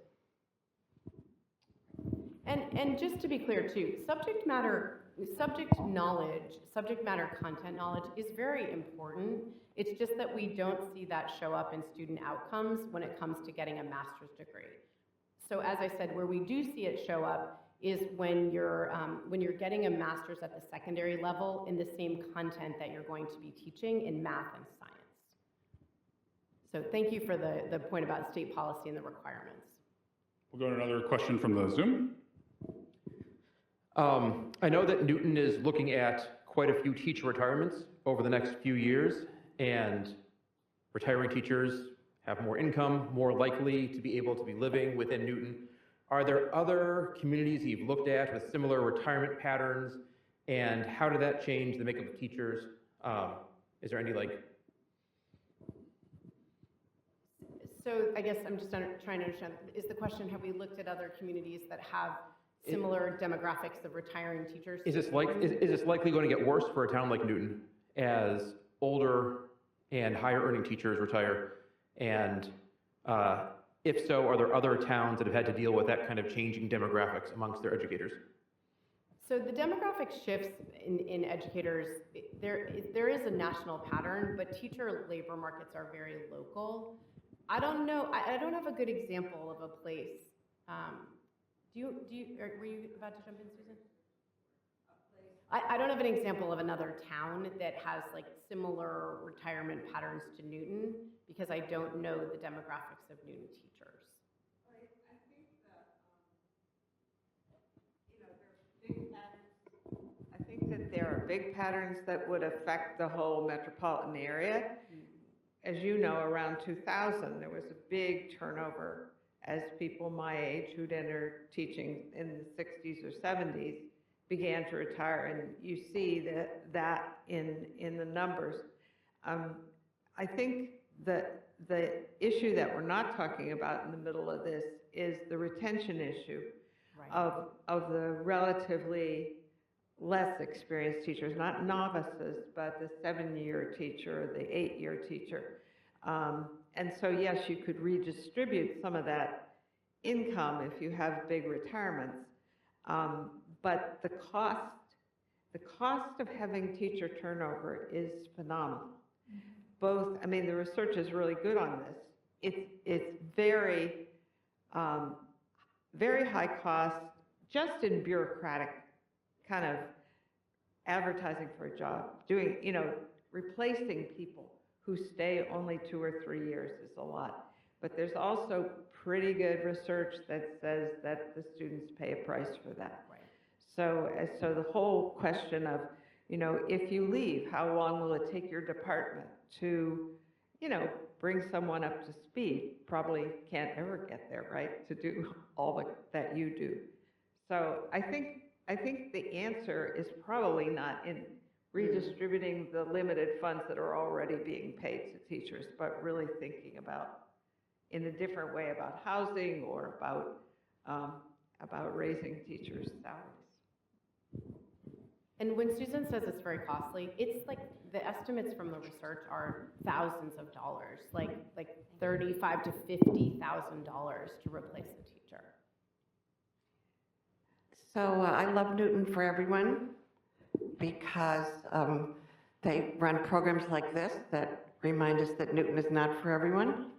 And just to be clear too, subject matter subject knowledge, subject matter content knowledge is very important. It's just that we don't see that show up in student outcomes when it comes to getting a master's degree. So as I said, where we do see it show up is when you're getting a master's at the secondary level in the same content that you're going to be teaching in math and science. So thank you for the point about state policy and the requirements. We'll go to another question from the Zoom. I know that Newton is looking at quite a few teacher retirements over the next few years, and retiring teachers have more income, more likely to be able to be living within Newton. Are there other communities you've looked at with similar retirement patterns, and how did that change the makeup of teachers? Is there any So I guess I'm just trying to understand, is the question, have we looked at other communities that have similar demographics of retiring teachers? is this likely going to get worse for a town like Newton as older and higher earning teachers retire? And if so, are there other towns that have had to deal with that kind of changing demographics amongst their educators? So the demographic shifts in educators, there is a national pattern, but teacher labor markets are very local. I don't know, I don't have a good example of a place. Were you about to jump in, Susan? I don't have an example of another town that has like similar retirement patterns to Newton because I don't know the demographics of Newton teachers. I think that there are big patterns that would affect the whole metropolitan area. As you know, around 2000, there was a big turnover as people my age who'd entered teaching in the 60s or 70s began to retire, and you see that in the numbers. I think that the issue that we're not talking about in the middle of this is the retention issue of the relatively less experienced teachers, not novices, but the 7-year teacher or the 8-year teacher. And so yes, you could redistribute some of that income if you have big retirements. But the cost of having teacher turnover is phenomenal. Both, I mean, the research is really good on this. It's very, very high cost, just in bureaucratic kind of advertising for a job, doing, replacing people who stay only 2 or 3 years is a lot. But there's also pretty good research that says that the students pay a price for that. Right. So the whole question of, if you leave, how long will it take your department to, bring someone up to speed? Probably can't ever get there, right, to do all that you do. So I think the answer is probably not in redistributing the limited funds that are already being paid to teachers, but really thinking about, in a different way, about housing or about raising teachers' salaries. And when Susan says it's very costly, it's like the estimates from the research are thousands of dollars, like $35,000 to $50,000 to replace a teacher. So I love Newton for Everyone because they run programs like this that remind us that Newton is not for everyone.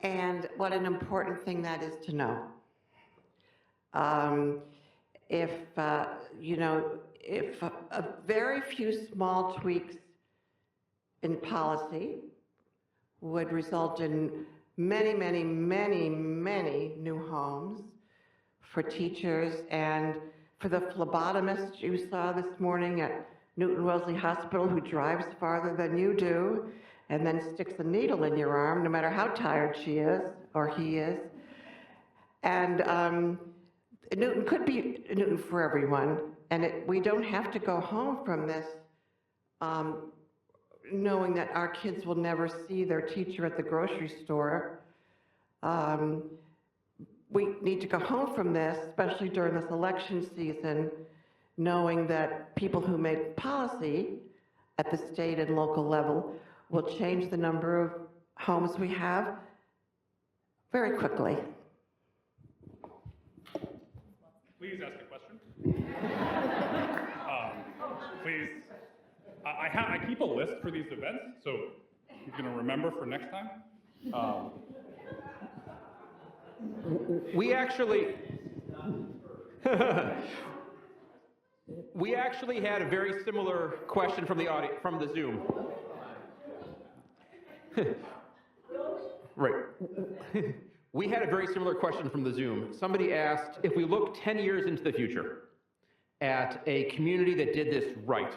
And what an important thing that is to know. If a very few small tweaks in policy would result in many, many, many, many new homes for teachers and for the phlebotomist you saw this morning at Newton Wellesley Hospital who drives farther than you do and then sticks a needle in your arm no matter how tired she is or he is. And Newton could be Newton for everyone, and we don't have to go home from this knowing that our kids will never see their teacher at the grocery store. We need to go home from this, especially during this election season, knowing that people who make policy at the state and local level will change the number of homes we have very quickly. Please ask a question. Please, I keep a list for these events, so you're going to remember for next time. We actually had a very similar question from the audience, from the Zoom. Right. We had a very similar question from the Zoom. Somebody asked, if we look 10 years into the future at a community that did this right,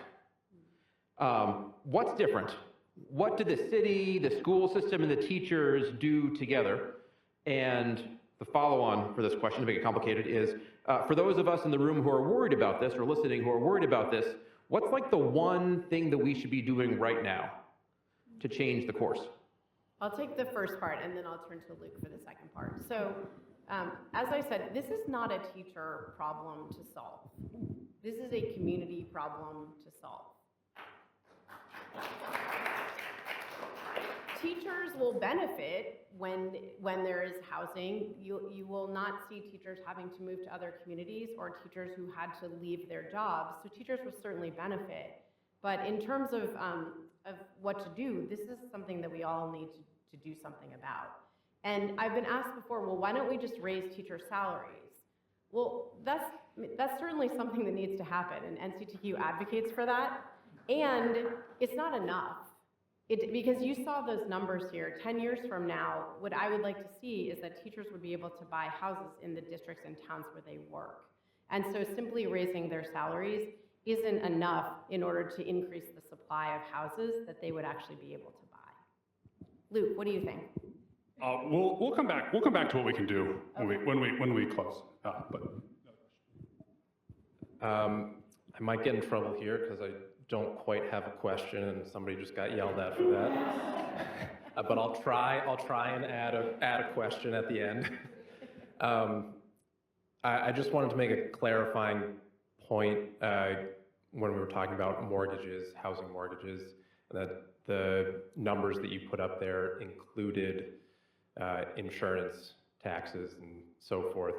what's different? What did the city, the school system, and the teachers do together? And the follow-on for this question, to make it complicated, is for those of us in the room who are worried about this, or listening who are worried about this, what's like the one thing that we should be doing right now to change the course? I'll take the first part, and then I'll turn to Luke for the second part. So, as I said, this is not a teacher problem to solve. This is a community problem to solve. Teachers will benefit when there is housing. You will not see teachers having to move to other communities or teachers who had to leave their jobs. So teachers will certainly benefit. But in terms of what to do, this is something that we all need to do something about. And I've been asked before, well, why don't we just raise teacher salaries? Well, that's certainly something that needs to happen, and NCTQ advocates for that. And it's not enough. Because you saw those numbers here, 10 years from now, what I would like to see is that teachers would be able to buy houses in the districts and towns where they work. And so simply raising their salaries isn't enough in order to increase the supply of houses that they would actually be able to buy. Luke, what do you think? We'll come back to what we can do when we close. I might get in trouble here because I don't quite have a question and somebody just got yelled at for that. But I'll try and add a question at the end. I just wanted to make a clarifying point when we were talking about mortgages, housing mortgages, that the numbers that you put up there included insurance, taxes, and so forth.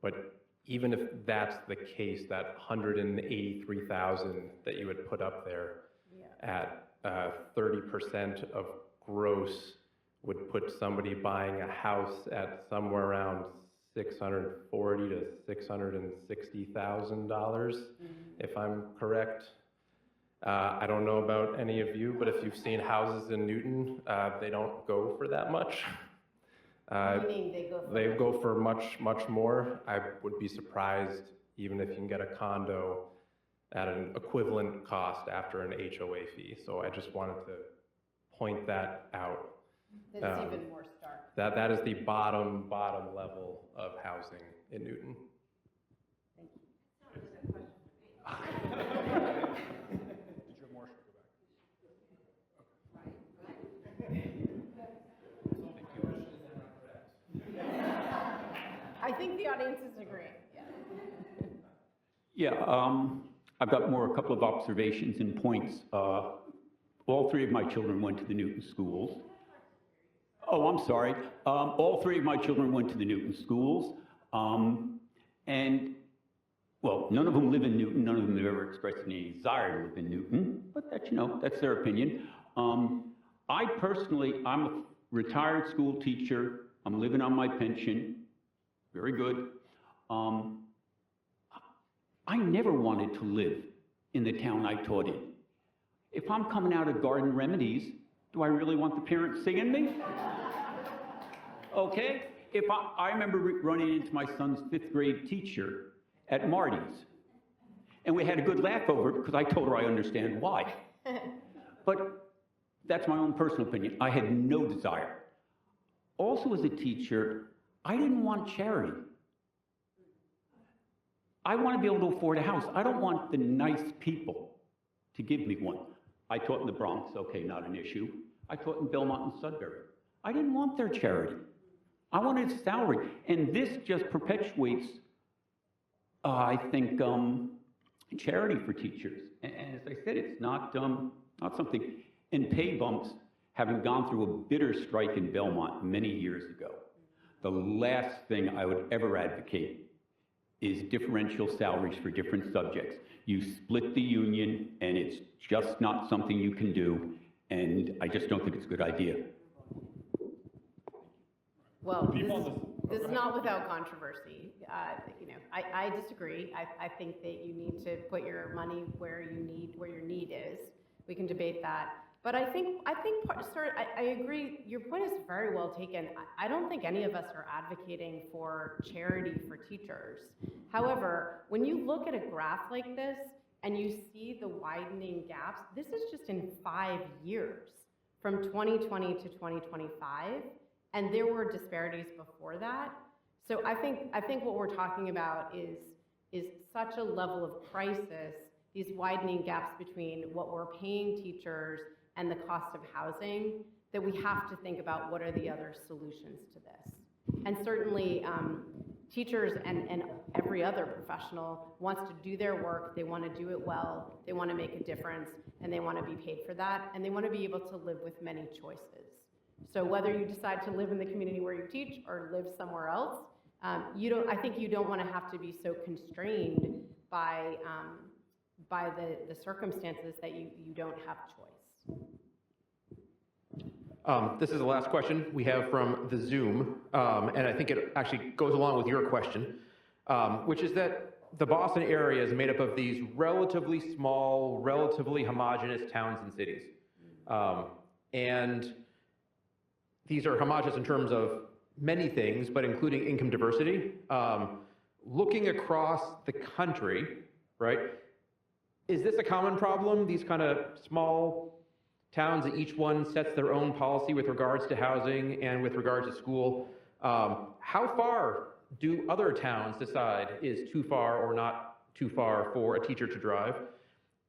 But even if that's the case, that 183,000 that you had put up there at 30% of gross would put somebody buying a house at somewhere around $640,000 to $660,000, if I'm correct. I don't know about any of you, but if you've seen houses in Newton, they don't go for that much. What do you mean they go for much, much more. I would be surprised even if you can get a condo at an equivalent cost after an HOA fee. So I just wanted to point that out. That's even more stark. That is the bottom level of housing in Newton. Thank you. I think the audience is agreeing, yeah. Yeah, I've got a couple of observations and points. All three of my children went to the Newton schools. Oh, I'm sorry. All three of my children went to the Newton schools. And, well, none of them live in Newton. None of them have ever expressed any desire to live in Newton. But that's, that's their opinion. I personally, I'm a retired school teacher. I'm living on my pension. Very good. I never wanted to live in the town I taught in. If I'm coming out of Garden Remedies, do I really want the parents singing me? Okay? If I remember running into my son's 5th grade teacher at Marty's, and we had a good laugh over it because I told her I understand why. But that's my own personal opinion. I had no desire. Also, as a teacher, I didn't want charity. I want to be able to afford a house. I don't want the nice people to give me one. I taught in the Bronx, okay, not an issue. I taught in Belmont and Sudbury. I didn't want their charity. I wanted a salary. And this just perpetuates, I think, charity for teachers. And as I said, it's not something. And pay bumps, having gone through a bitter strike in Belmont many years ago, the last thing I would ever advocate is differential salaries for different subjects. You split the union, and it's just not something you can do, and I just don't think it's a good idea. Well, People this is not without controversy. I disagree. I think that you need to put your money where your need is. We can debate that. But I agree, your point is very well taken. I don't think any of us are advocating for charity for teachers. However, when you look at a graph like this and you see the widening gaps, this is just in 5 years, from 2020 to 2025, and there were disparities before that. So I think what we're talking about is such a level of crisis, these widening gaps between what we're paying teachers and the cost of housing, that we have to think about what are the other solutions to this. And certainly, teachers and every other professional wants to do their work, they want to do it well, they want to make a difference, and they want to be paid for that, and they want to be able to live with many choices. So whether you decide to live in the community where you teach or live somewhere else, I think you don't want to have to be so constrained by the circumstances that you don't have choice. This is the last question we have from the Zoom, and I think it actually goes along with your question, which is that the Boston area is made up of these relatively small, relatively homogeneous towns and cities. And these are homogeneous in terms of many things, but including income diversity. Looking across the country, right, is this a common problem, these kind of small towns that each one sets their own policy with regards to housing and with regards to school? How far do other towns decide is too far or not too far for a teacher to drive?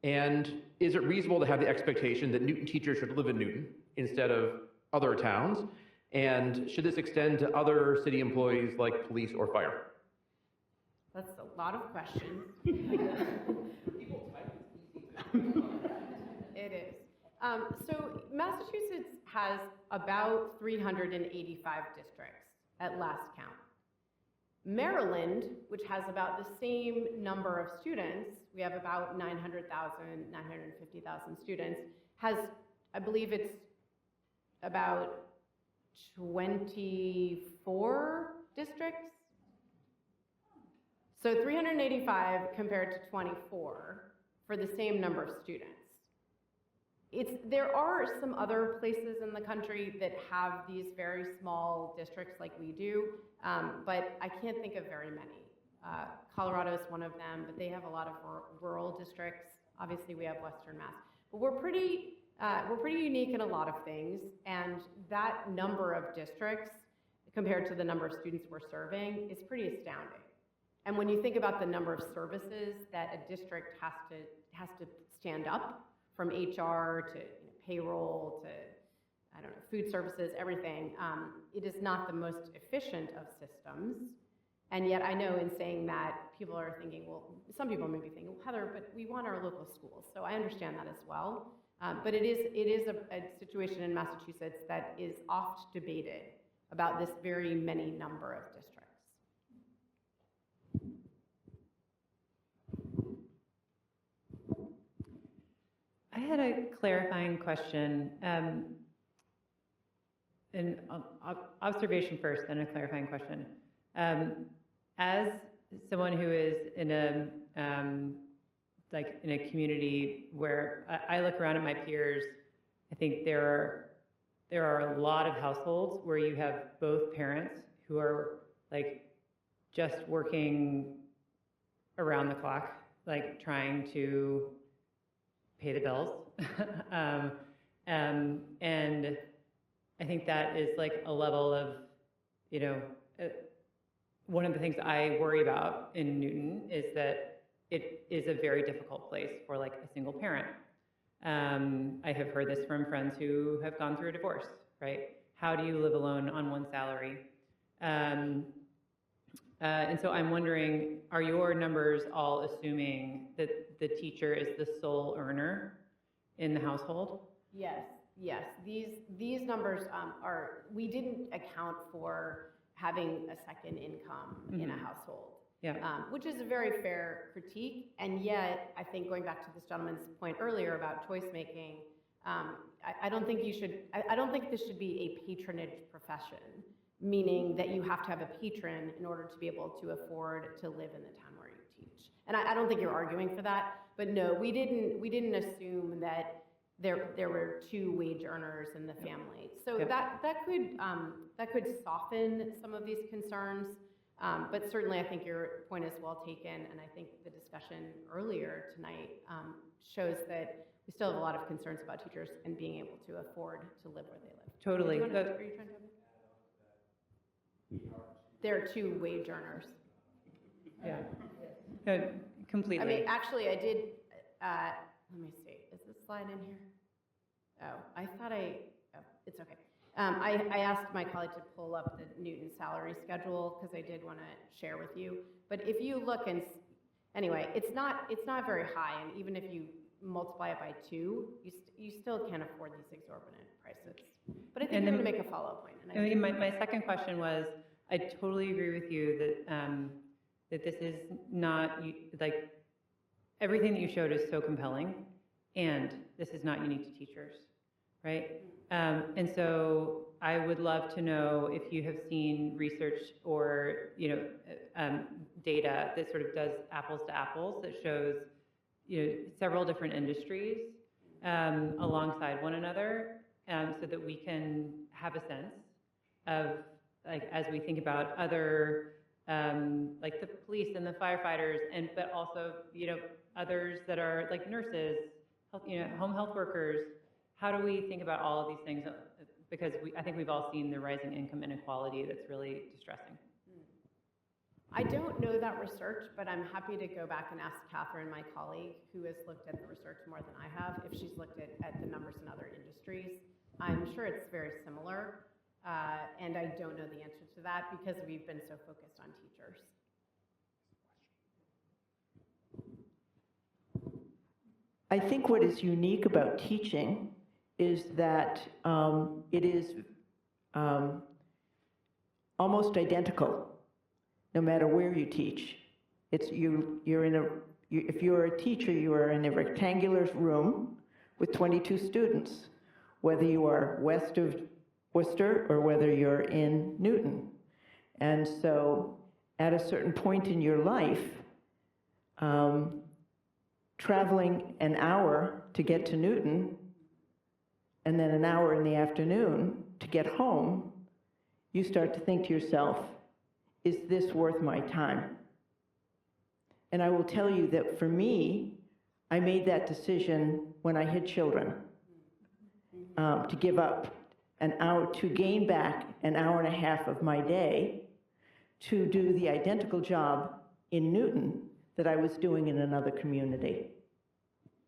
And is it reasonable to have the expectation that Newton teachers should live in Newton instead of other towns? And should this extend to other city employees like police or fire? That's a lot of questions. It is. So Massachusetts has about 385 districts at last count. Maryland, which has about the same number of students, we have about 950,000 students, has, I believe it's about 24 districts. So 385 compared to 24 for the same number of students. There are some other places in the country that have these very small districts like we do, but I can't think of very many. Colorado is one of them, but they have a lot of rural districts. Obviously, we have Western Mass, but we're pretty unique in a lot of things, and that number of districts compared to the number of students we're serving is pretty astounding. And when you think about the number of services that a district has to stand up, from HR to payroll to, I don't know, food services, everything, it is not the most efficient of systems. And yet I know in saying that, people are thinking, well, some people may be thinking, well, Heather, but we want our local schools. So I understand that as well. But it is a situation in Massachusetts that is oft debated about this very many number of districts. I had a clarifying question, an observation first, then a clarifying question. As someone who is in a community where I look around at my peers, I think there are a lot of households where you have both parents who are just working around the clock, trying to pay the bills. And I think that is a level of, one of the things I worry about in Newton is that it is a very difficult place for a single parent. I have heard this from friends who have gone through a divorce, right? How do you live alone on one salary? And so I'm wondering, are your numbers all assuming that the teacher is the sole earner in the household? Yes. These numbers we didn't account for having a second income in a household. Yeah. Which is a very fair critique. And yet, I think going back to this gentleman's point earlier about choice making, I don't think you should, I don't think this should be a patronage profession, meaning that you have to have a patron in order to be able to afford to live in the town where you teach. And I don't think you're arguing for that, but no, we didn't assume that there were two wage earners in the family. So Yep. that could soften some of these concerns. But certainly, I think your point is well taken, and I think the discussion earlier tonight shows that we still have a lot of concerns about teachers and being able to afford to live where they live. Totally. Are you trying to There are two wage earners. Yeah. No, completely. I mean, actually, I did, let me see, is this slide in here? Oh, I thought it's okay. I asked my colleague to pull up the Newton salary schedule because I did want to share with you. But if you look and, anyway, it's not very high, and even if you multiply it by 2, you still can't afford these exorbitant prices. But I think And I'm then- going to make a follow-up point. And I mean, my second question was, I totally agree with you that, that this is not, like, everything that you showed is so compelling, and this is not unique to teachers, right? And so I would love to know if you have seen research or, data that sort of does apples to apples that shows, several different industries alongside one another, so that we can have a sense of, like, as we think about other, like the police and the firefighters, but also, others that are like nurses, home health workers. How do we think about all of these things? Because I think we've all seen the rising income inequality that's really distressing. I don't know that research, but I'm happy to go back and ask Catherine, my colleague, who has looked at the research more than I have, if she's looked at the numbers in other industries. I'm sure it's very similar, and I don't know the answer to that because we've been so focused on teachers. I think what is unique about teaching is that it is almost identical, no matter where you teach. If you're a teacher, you are in a rectangular room with 22 students, whether you are west of Worcester or whether you're in Newton. And so at a certain point in your life, traveling an hour to get to Newton and then an hour in the afternoon to get home, you start to think to yourself, is this worth my time? And I will tell you that for me, I made that decision when I had children, to give up an hour, to gain back an hour and a half of my day to do the identical job in Newton that I was doing in another community.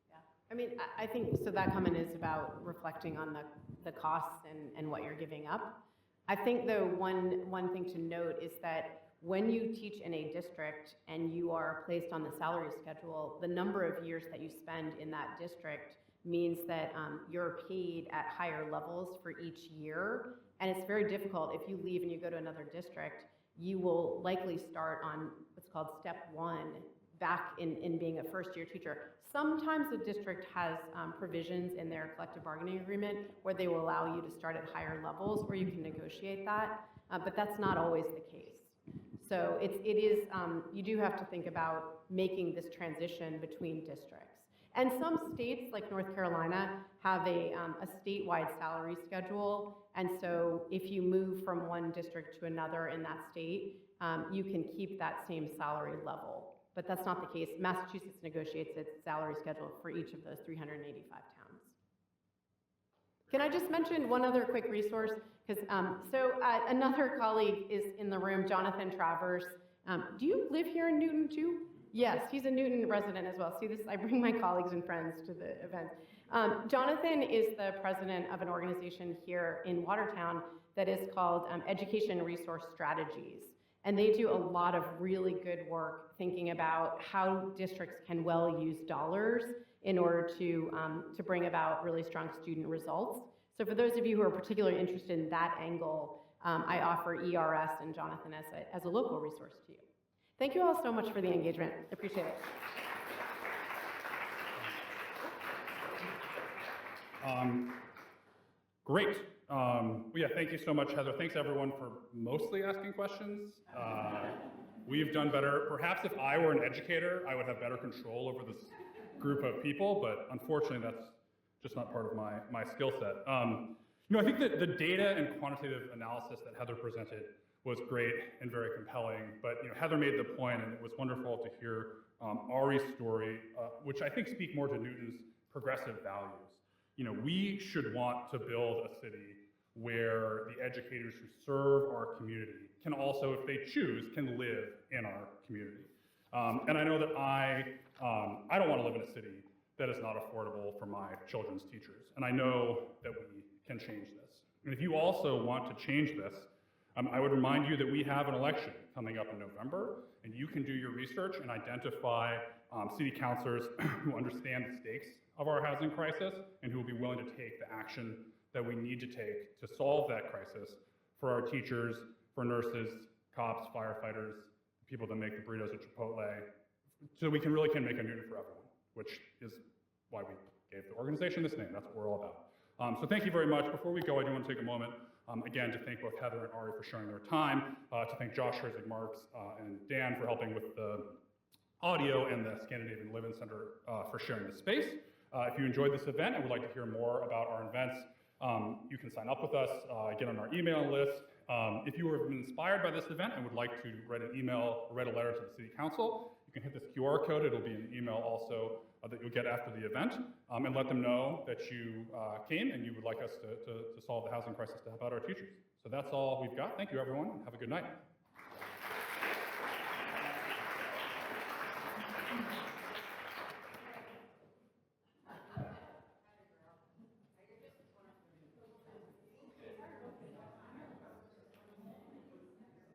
Yeah, I mean, I think, so that comment is about reflecting on the costs and what you're giving up. I think, though, one thing to note is that when you teach in a district and you are placed on the salary schedule, the number of years that you spend in that district means that you're paid at higher levels for each year. And it's very difficult. If you leave and you go to another district, you will likely start on what's called step 1, back in being a first-year teacher. Sometimes the district has provisions in their collective bargaining agreement where they will allow you to start at higher levels, or you can negotiate that, but that's not always the case. So it is, you do have to think about making this transition between districts. And some states, like North Carolina, have a statewide salary schedule, and so if you move from one district to another in that state, you can keep that same salary level. But that's not the case. Massachusetts negotiates its salary schedule for each of those 385 towns. Can I just mention one other quick resource? Because another colleague is in the room, Jonathan Travers. Do you live here in Newton too? Yes, he's a Newton resident as well. See this, I bring my colleagues and friends to the event. Jonathan is the president of an organization here in Watertown that is called Education Resource Strategies. And they do a lot of really good work thinking about how districts can well use dollars in order to bring about really strong student results. So for those of you who are particularly interested in that angle, I offer ERS and Jonathan as a local resource to you. Thank you all so much for the engagement. I appreciate it. Great. Well, yeah, thank you so much, Heather. Thanks, everyone, for mostly asking questions. We've done better. Perhaps if I were an educator, I would have better control over this group of people, but unfortunately, that's just not part of my skill set. I think that the data and quantitative analysis that Heather presented was great and very compelling, but Heather made the point, and it was wonderful to hear Ari's story, which I think speak more to Newton's progressive values. We should want to build a city where the educators who serve our community can also, if they choose, can live in our community. And I know that I don't want to live in a city that is not affordable for my children's teachers. And I know that we can change this. And if you also want to change this, I would remind you that we have an election coming up in November, and you can do your research and identify city councilors who understand the stakes of our housing crisis and who will be willing to take the action that we need to take to solve that crisis for our teachers, for nurses, cops, firefighters, people that make the burritos at Chipotle, so we can make a Newton for everyone, which is why we gave the organization this name. That's what we're all about. So thank you very much. Before we go, I do want to take a moment, again, to thank both Heather and Ari for sharing their time, to thank Josh Herzig Marks and Dan for helping with the audio, and the Scandinavian Living Center for sharing the space. If you enjoyed this event and would like to hear more about our events, you can sign up with us, get on our email list. If you have been inspired by this event and would like to write an email or write a letter to the City Council, you can hit this QR code. It'll be an email also that you'll get after the event, and let them know that you came and you would like us to solve the housing crisis to help out our teachers. So that's all we've got. Thank you, everyone. Have a good night.